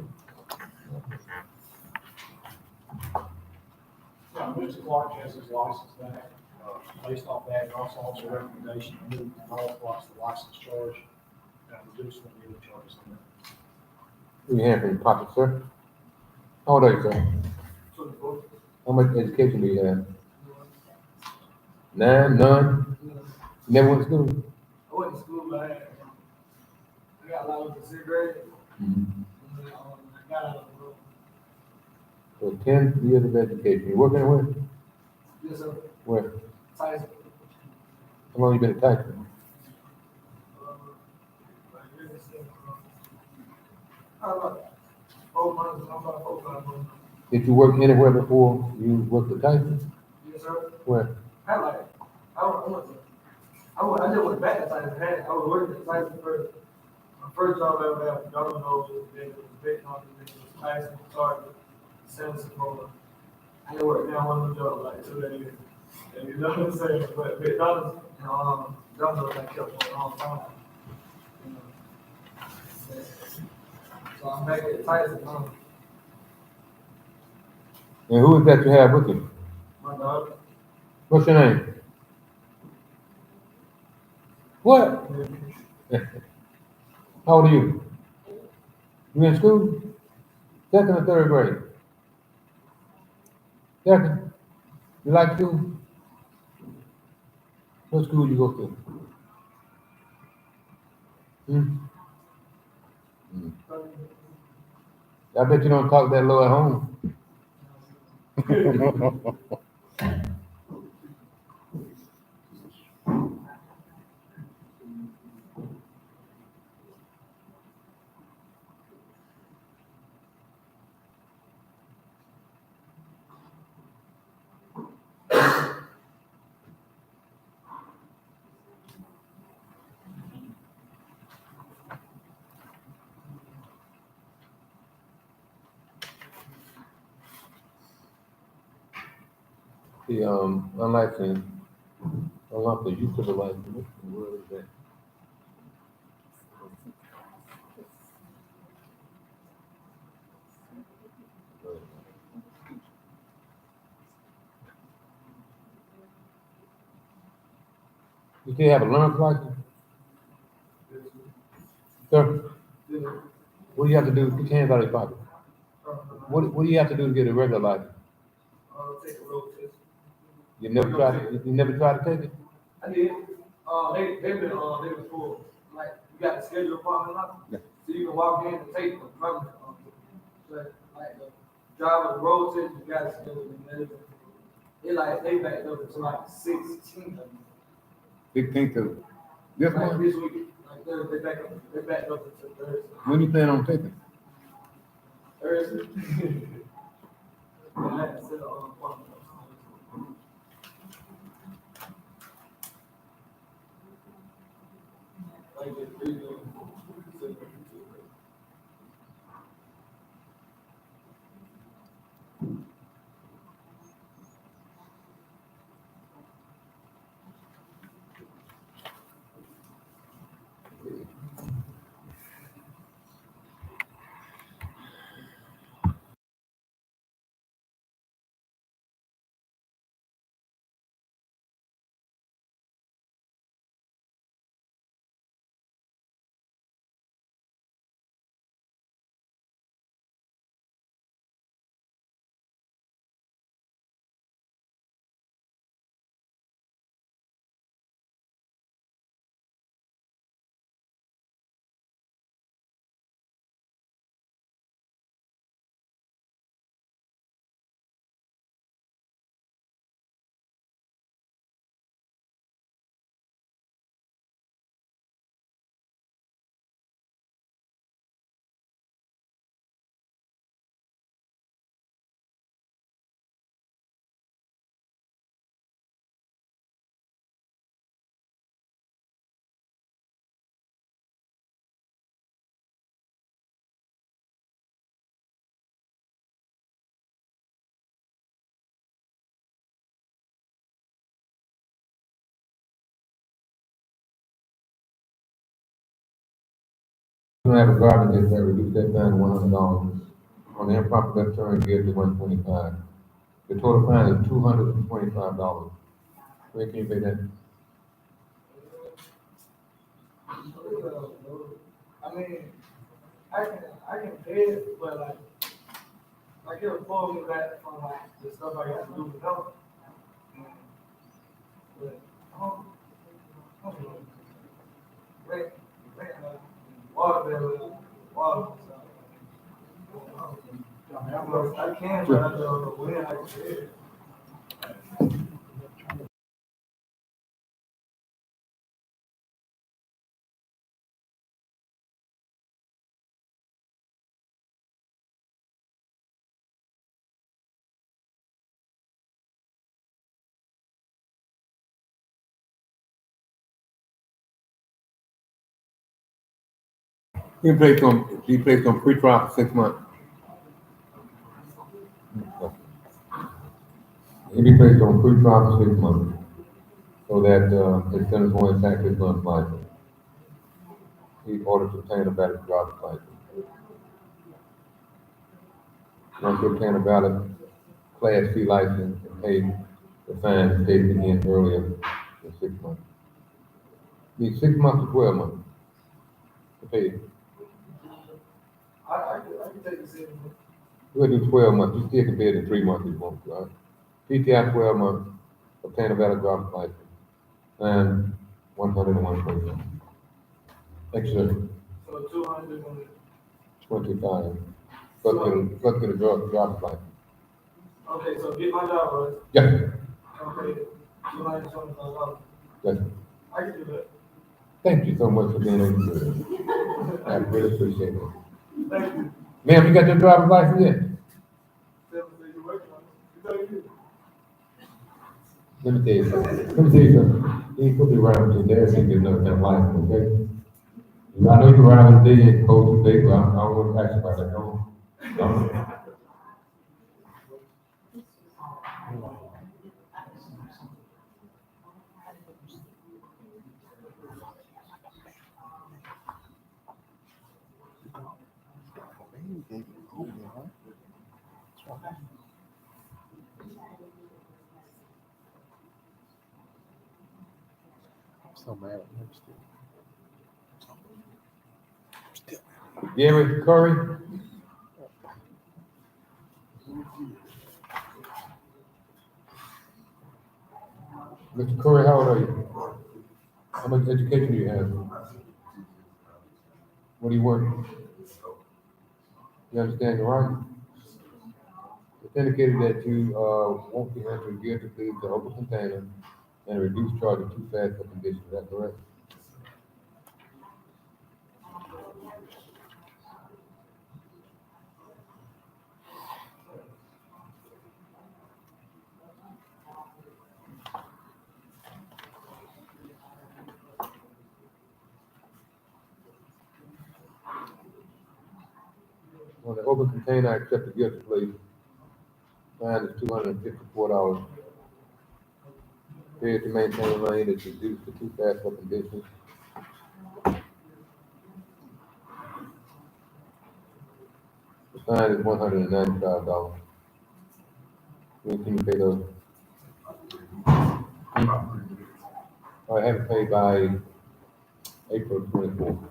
Yeah, Mr. Clark has his license back, based off that, and also officer recommendation, to move to multiplies the license charge, reduce the legal charges on that. You have from your pocket, sir. How old are you, sir? How much education do you have? None? You never went to school? I went to school, but I got allowed to cigarette, and then, I got out of the room. So 10 years of education. You working where? Yes, sir. Where? Tyson. How long you been at Tyson? About 4 months, I'm about 4 or 5 months. Did you work anywhere before you worked at Tyson? Yes, sir. Where? I just went back to Tyson. I was working at Tyson first. My first job I ever had, y'all don't know, was betting on the Tyson, Target, Sylvester. I ain't worked down one of them jobs like 2 days. And you know what I'm saying? But McDonald's, Domino's, I kept for a long time. You know. So I'm back at Tyson, And who is that you have with you? my dog. What's your name? What? How old are you? You in school? Second or third grade? Second? You like school? What school you go to? I bet you don't talk that low at home. The unlicensed, unlawful use of the license. What in the world is that? You still have a learner's license? Sir, what do you have to do? Get your hands out of your pocket. What do you have to do to get a regular license? Take a road test. You never tried to take it? I did. They were full. Like, you got to schedule appointment now. Yeah. So you can walk in and take the permit. But like the driver, the road test, you got to schedule it. They backed up to like 16. 16th of this Like month? this week. Like they backed up to Thursday. When you plan on taking? Thursday. And I had to set an appointment. Like the 3 days. You don't have a garden just that reduce that fine to $100. On the improper left turn, give to $125. The total fine is $225. Where can you pay that? I mean, I can pay it, but like it'll pull me back from like the stuff I got to do with health. But, I don't know. Rent, water bill, water. I can, but I don't know when I can pay it. He placed on pre-trial for 6 months. He be placed on pre-trial for 6 months, so that, his sentence won't impact his gun license. He's ordered to obtain a valid driver's license. Once you obtain a valid Class C license and pay the fine stated again earlier in 6 months. Need 6 months to 12 months to pay it. I can take the city. We'll do 12 months. You still can pay it in 3 months if you want to, right? PTI 12 months, obtain a valid driver's license, and 101 extra So 200 and 25. Plus get a driver's license. okay, so get my driver's. Yeah, Okay, $225. yes. I can do that. Thank you so much for being able to do it. I really appreciate it. Thank you. Ma'am, you got your driver's license yet? Sylvester, you're working on it. Thank you. Let me tell you something. You ain't gonna be riding with your dad, so you get another kind of license, okay? I know you ride today and go today, but I don't want to ask you about that, no. So mad at him still. Gary Curry? Mr. Curry, how old are you? How much education do you have? What do you work? You understand your right? It's indicated that you, won't be entering guilty plea to open container and a reduced charge of too fast for condition, is that correct? On the open container, I accept the guilty plea. Fine is $254. Failure to maintain lane is reduced to too fast for conditions. The fine is $195. When can you pay those? I have it paid by April 24th.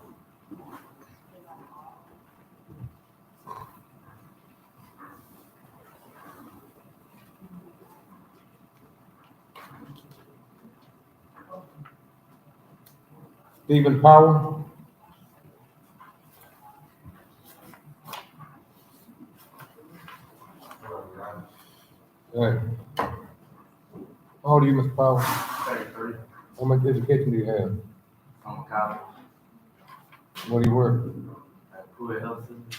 Stephen Powell? All right. How old are you, Mr. Powell? 33. How much education do you have? I'm a college What do you work? at Pruitt Health Center.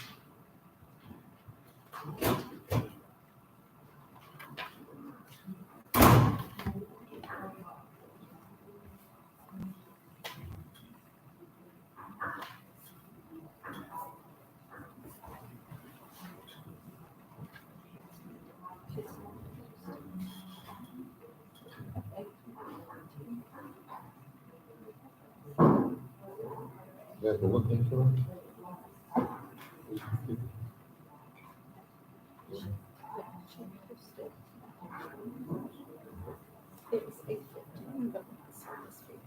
That's the what insurance? It's 8:15, but my service fees.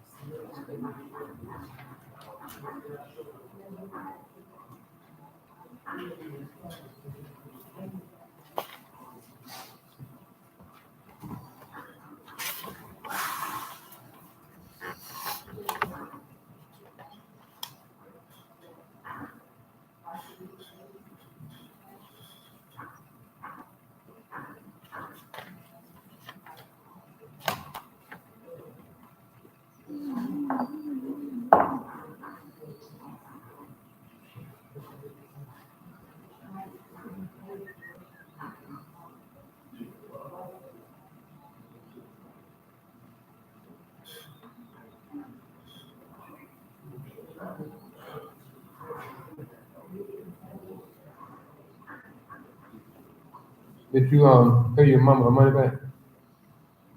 Did you, pay your mama her money back?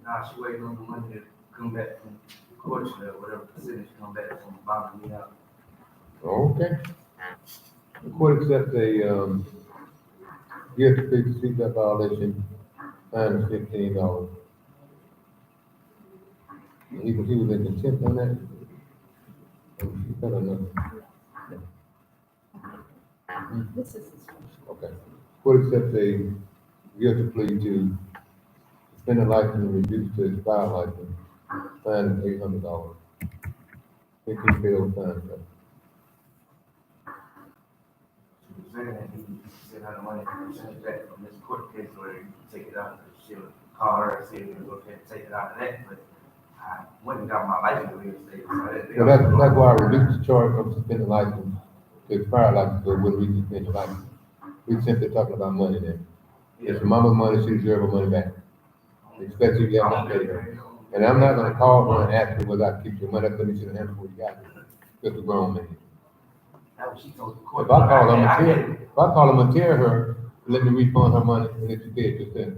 Nah, she waiting on the money to come back from court, or whatever percentage come back from bottom me out. Okay. The court accepts a, gift fee to seek that violation, fine is $15. He was in contempt on that? I don't know. This is. Okay. Court accepts a guilty plea to suspend a license and reduce to expired license, fine is $800. If he fails, fine, so. She was saying that he sent her the money, sent it back from this court case where you can take it out, she'll call her and see if it's okay to take it out of that, but I went and got my license reinstated, so that. Well, that's why I reduced the charge from suspended license to expired license, so it wouldn't reach suspended license. We simply talking about money then. It's your mama's money, she deserves her money back. Especially if you have not paid her. And I'm not gonna call her and ask her whether I keep your money, let me see the answer what you got. Just a grown man. That's what she told the court. If I call her and tell her, let me refund her money, and if you pay it yourself.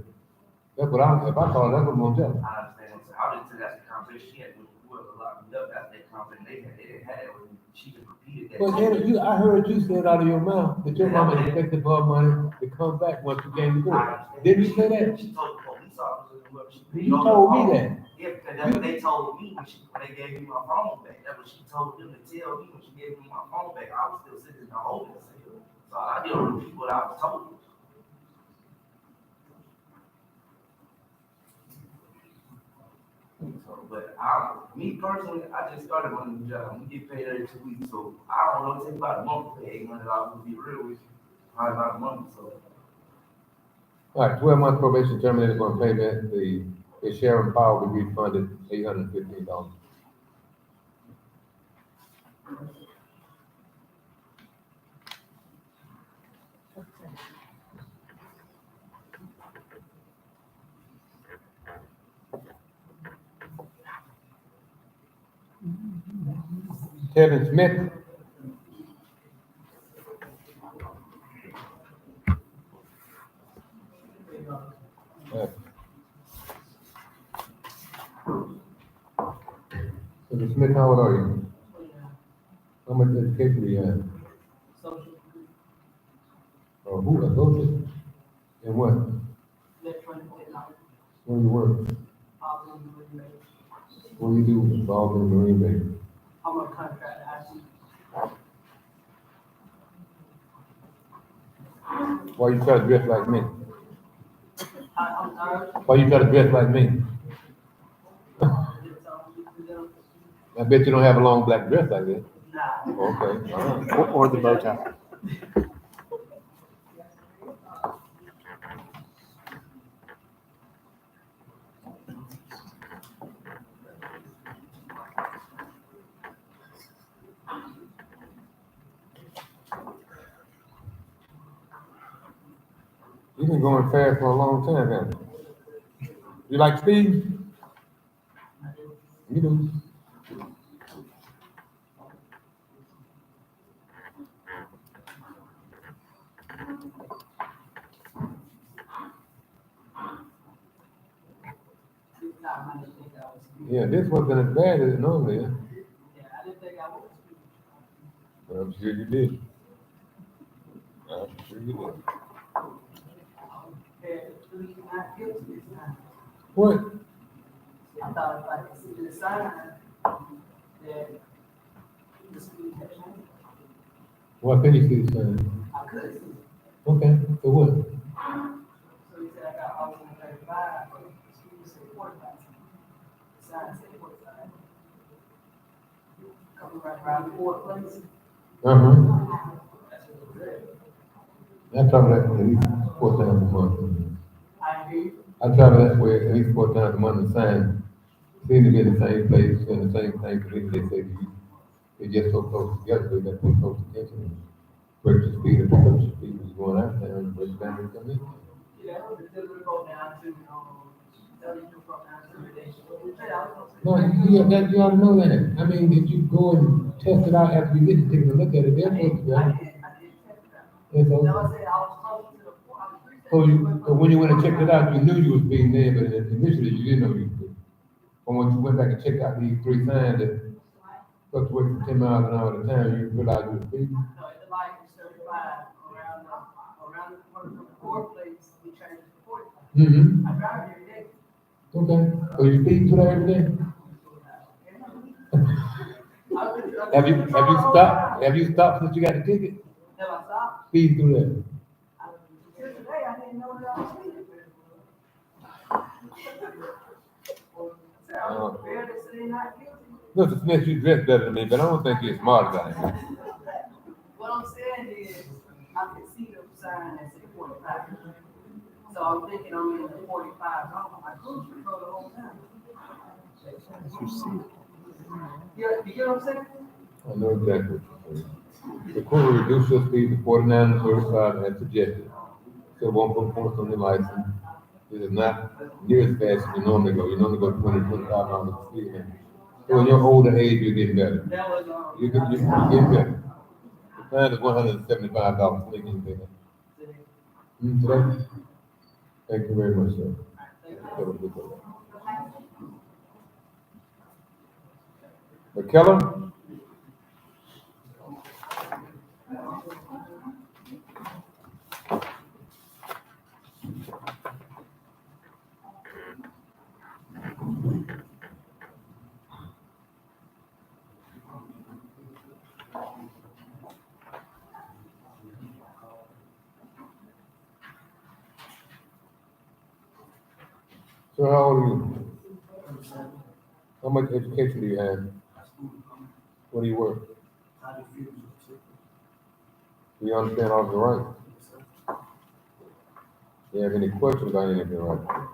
That's what if I call her, that's what I'm gonna tell her. I understand, so I didn't say that's the conversation she had with whoever locked me up, that's the conversation they didn't have it with me, she just repeated that. Well, I heard you say it out of your mouth, that your mama expected her money to come back once you came to court. Didn't you say that? She told the police officer whoever she. You told me that. Yeah, because that's what they told me when they gave me my phone back, that's what she told them to tell me when she gave me my phone back, I was still sitting in the holding cell. So I didn't repeat what I was told. So, but me personally, I just started my new job. We get paid every 2 weeks, so I don't know, it takes about a month to pay $800. To be real with you, probably about a month. So All right, 12-month probation terminated upon payment, the sheriff and power will be refunded $815. Kevin Smith. Mr. Smith, how old are you? How much education do you have? Who, associate? And what? Where you work? What do you do involved in the Marine Base? I'm a contract actually. Why you try to dress like me? I'm sorry. Why you try to dress like me? I bet you don't have a long black dress like this. Nah. Okay, all right. Or the bow tie. You've been going fast for a long time, haven't you? You like speed? You do. Yeah, this wasn't as bad as it normally is. Yeah, I didn't think I was. But I'm sure you did. I'm sure you did. And plead not guilty this time. What? I thought if I could see the sign, that the speed had changed. Well, can you see the sign? I could see. Okay, so what? So he said, I got all in 35, but the speed said 45. The sign said 45. Coming right around the fourth place. Uh-huh. That's what it said. I travel that at least 4 times a month. I agree. I travel that way at least 4 times a month. The sign seems to be in the same place and the same thing. They say to you, they're just so close together. So you got to pay close attention. Break the speed and pick up the speed when you're going out there and break it down and come in. Yeah, until we go down to, tell you to go down to the nation. No, you ought to know that. I mean, if you go and test it out after you get to take a look at it, they're supposed to be. I did test it out. And so, No, I said I was close to the four, I was three. so when you went and checked it out, you knew you was being there, but initially you didn't know you was being. But when you went back and checked out these 3 signs that fluctuate from 10 miles an hour at a time, you realized you was speeding. No, at the light is 35, around the corner from the fourth place, we changed it to 45. Mm-hmm. I drive every day. Okay. So you speed through there every day? Have you stopped since you got the ticket? Have I stopped? Speed through there. Till today, I didn't know that I was speeding. So I was prepared to say not guilty. Mr. Smith, you dress better than me, but I don't think you're smart as I am. What I'm saying is, I can see the sign that said 45. So I'm thinking I'm in the 45 zone. I cruise control the whole time. You see. You get what I'm saying? I know exactly what you're saying. The court will reduce your speed to 49 and 35 as suggested. So 1 points on your license. It is not near as fast as you normally go. You normally go 20, 25 miles an speed limit. So in your older age, you're getting better. That was, You're getting better. The fine is $175. Please can pay that. Today? Thank you very much, sir. Have a good day. McKellar? So how old are you? How much education do you have? What do you work? Do you understand all the rights? Do you have any questions about anything right?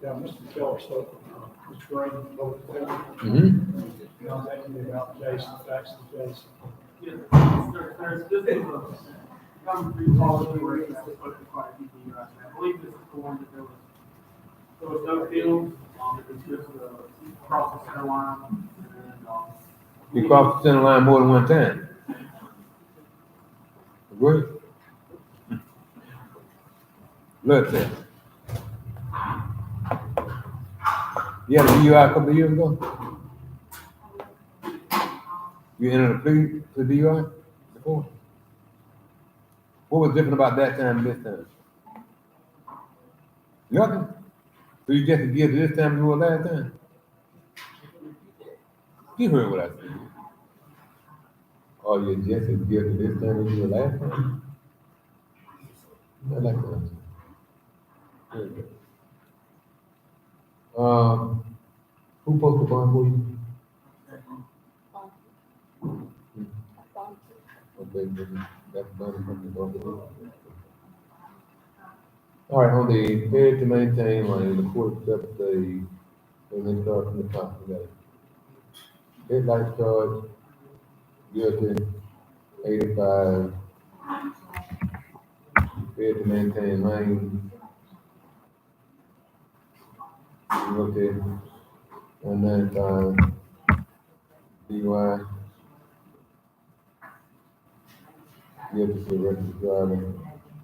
Yeah, Mr. Keller spoke, Mr. Green, both of them. Mm-hmm. Contacted me about Jason, Jackson, Jason. Yeah, there's just a, come through policy where it's supposed to quite a few things right now. I believe this is the one that there was no field, it was just, across the center line, and, You crossed the center line more than one time. Good. Look there. You had a DUI a couple of years ago? You entered a plea to DUI before? What was different about that time and this time? Nothing. So you just give to this time you were last time? You heard what I said. Oh, you just as guilty this time as you were last time? I like that. Very good. Who posted the bond for you? Okay, that's done from the government. All right, on the failure to maintain lane, the court accepts the, let's start from the top, we got it. Headlight charge, guilty, 85, failure to maintain lane, guilty, 195, DUI, guilty to reckless driving,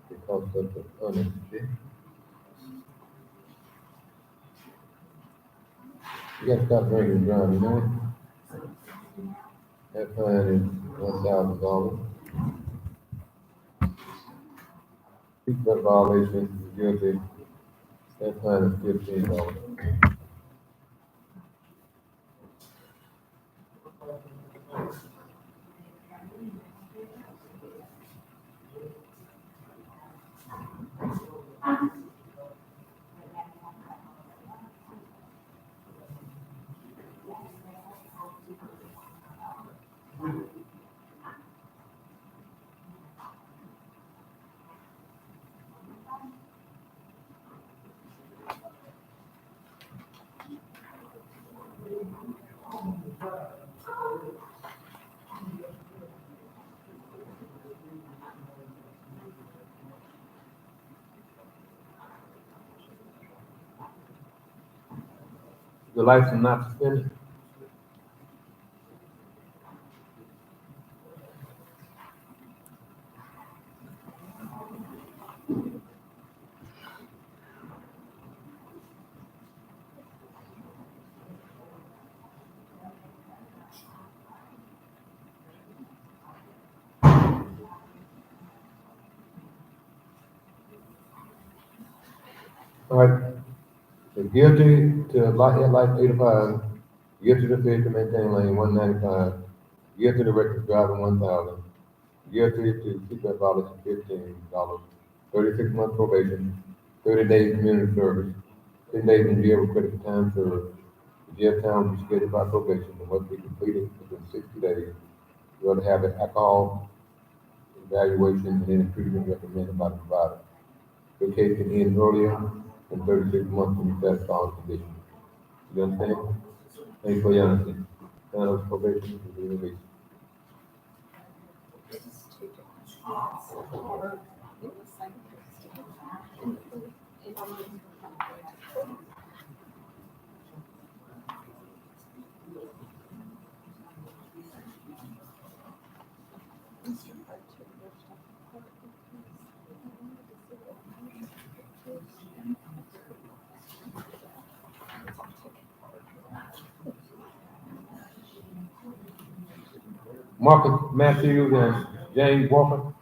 because of the honesty. You gotta stop drinking and driving, man. That fine is $1,000. Seatbelt violation, guilty, that fine is $15. The license not suspended? All right, so guilty to headlight 85, guilty to failure to maintain lane 195, guilty to reckless driving 1,000, guilty to seatbelt violation $15, 36 months probation, 30 days community service, 10 days in jail with credit for time served. The jail time will be scheduled by probation and must be completed within 60 days. You ought to have an alcohol evaluation and then treatment recommended by the provider. Your case can end earlier than 36 months when you satisfy all conditions. You understand? Thank you for your honesty. Sign up for probation and be released. Marcus Matthews and James Walker.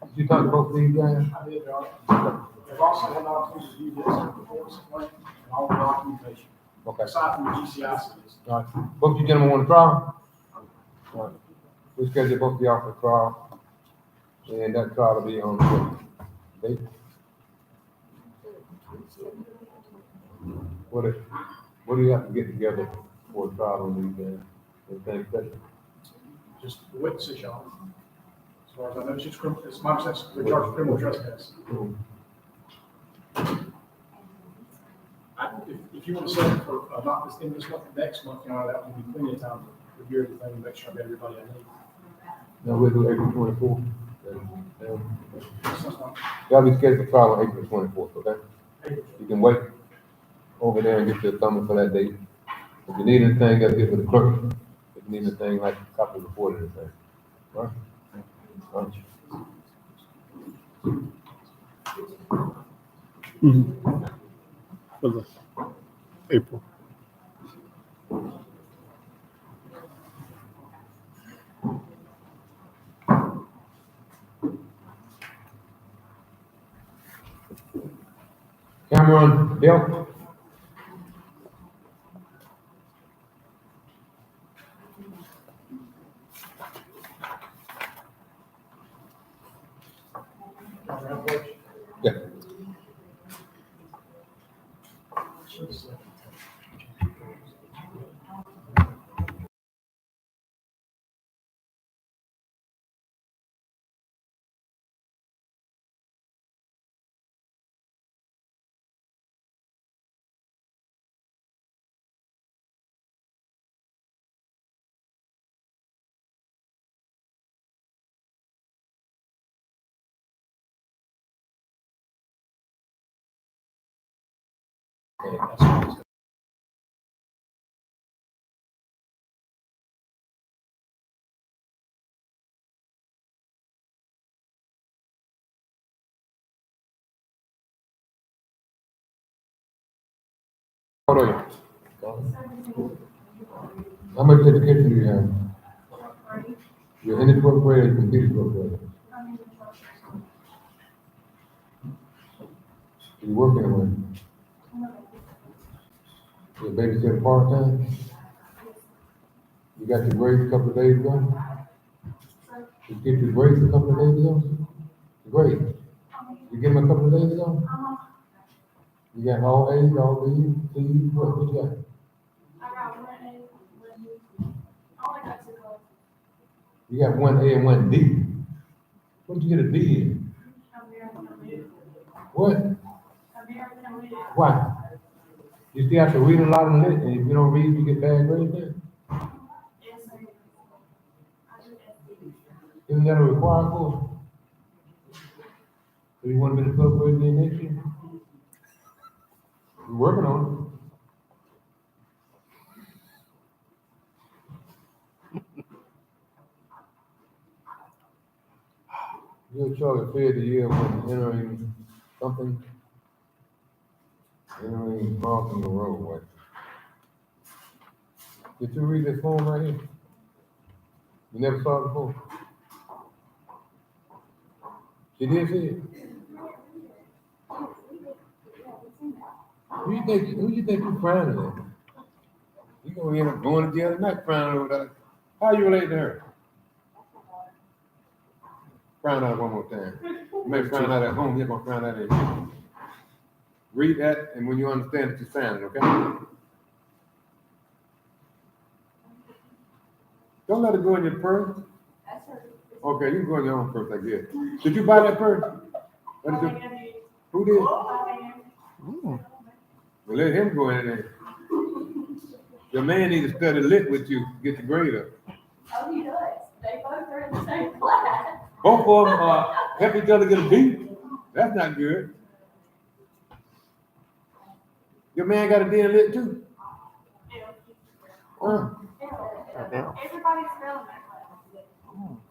Did you talk to both of these guys? I did, they've also had an opportunity to do this before this point, and all the documentation, Okay. aside from the GCICs. All right. Both you gentlemen want to trial? All right. We schedule both of y'all for trial. And that trial will be on what date? What do you have to get together for a trial on these guys? Anything special? Just the witnesses, y'all. As far as I know, it's just criminal, it's my sense, they're charged with criminal trespass. If you want to set it for, not this, in this month, next month, you know, that would be plenty of time to review everything and make sure I got everybody I need. No, we'll do April 24th. Y'all be scheduled for trial on April 24th, okay? You can wait over there and get your summons for that date. If you need anything, gotta get with the clerk. If you need anything, like a copy of the report or anything. All right? All right. For the April. Cameron Bill? Yeah. And that's what it's- How old are you? How much education do you have? You're in the 12th grade, you completed 12th grade. You work anywhere? Your babysitter part-time? You got your grades a couple of days ago? You get your grades a couple of days ago? The grades? You get them a couple of days ago? You got all A's, all B's, C's, what you got? You got one A and one D. What did you get a D in? What? Why? You still have to read a lot of it, and if you don't read, you get bad grades then? Isn't that a required course? So you want to be in the 12th grade then next year? You're working on it. You're Charlie Fed the year when entering something, entering crossing the roadway. Did you read this form right here? You never saw it before? She did see it? Who you think you frowning at? You gonna end up going to jail tonight frowning over that. How you relate to her? Frown out one more time. You may frown out at home, you're gonna frown out at you. Read that, and when you understand it, you sign it, okay? Don't let it go in your purse. Okay, you can go in your own purse, I guess. Did you buy that purse? What did you, who did? Well, let him go in there. Your man needs to study lit with you, get your grade up. Oh, he does. They both are in the same class. Both of them help each other get a B. That's not good. Your man got a D in lit too? Everybody's failing that class.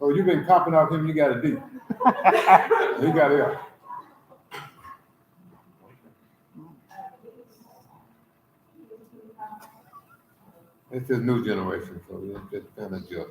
Oh, you've been copying off him, you got a D. He got it up. It's this new generation, so it's just kind of just.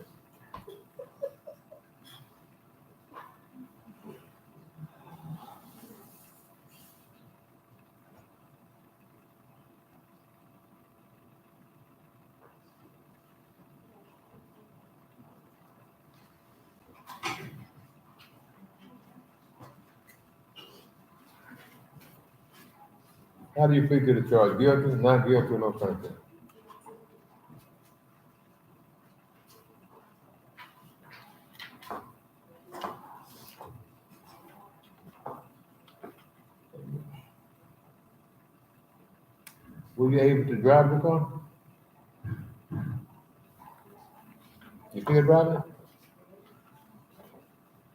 How do you plead to the charge? Guilty, not guilty, no contest? Were you able to drive the car? You still driving it?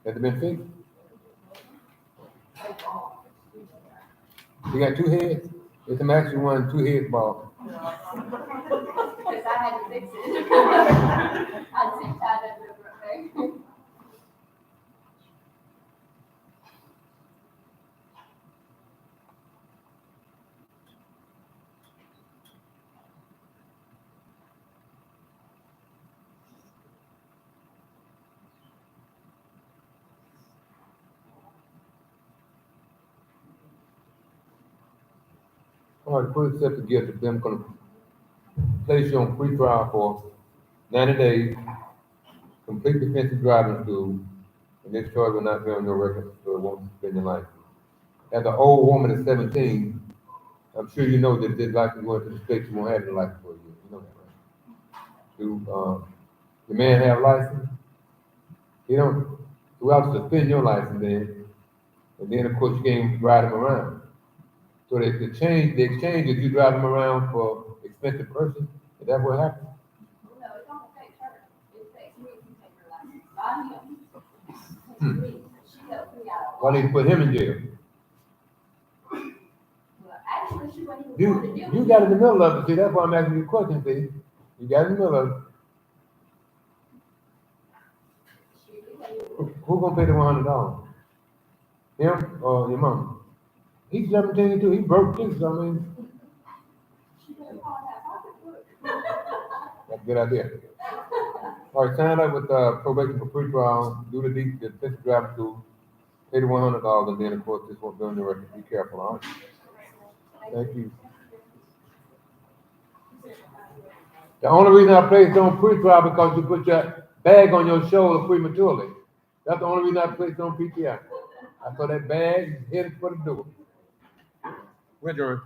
Has it been fixed? You got two heads? It's a maximum one, two heads ball. Because I had to fix it. I zip tied it over there. All right, put accept the guilt of them gonna place you on free trial for 90 days, complete defensive driving school, and this charge will not be on your record, so it won't suspend your life. As an old woman at 17, I'm sure you know that this life is going to the state, you won't have the life for you. You know that, right? Do the man have license? You don't, you have to suspend your license then, and then of course you can't ride him around. So the exchange is you drive him around for expensive purchase, is that what happened? No, it don't affect her. It affects me if you take her license. By him. Me. She helped me out. Why did you put him in jail? Well, actually, she wasn't even You got in the middle of it, see, that's why I'm asking you a question, see? You got in the middle of it. Who gonna pay the $100? Him or your mom? He's 17 too, he broke too, so I mean, that's a good idea. All right, sign up with, probation for pre-trial, do the defensive driving school, pay the $100, and then, of course, this won't be on the record, be careful, all right? Thank you. The only reason I placed on pre-trial because you put your bag on your shoulder prematurely. That's the only reason I placed on PTI. I saw that bag headed for the door. We're adjourned.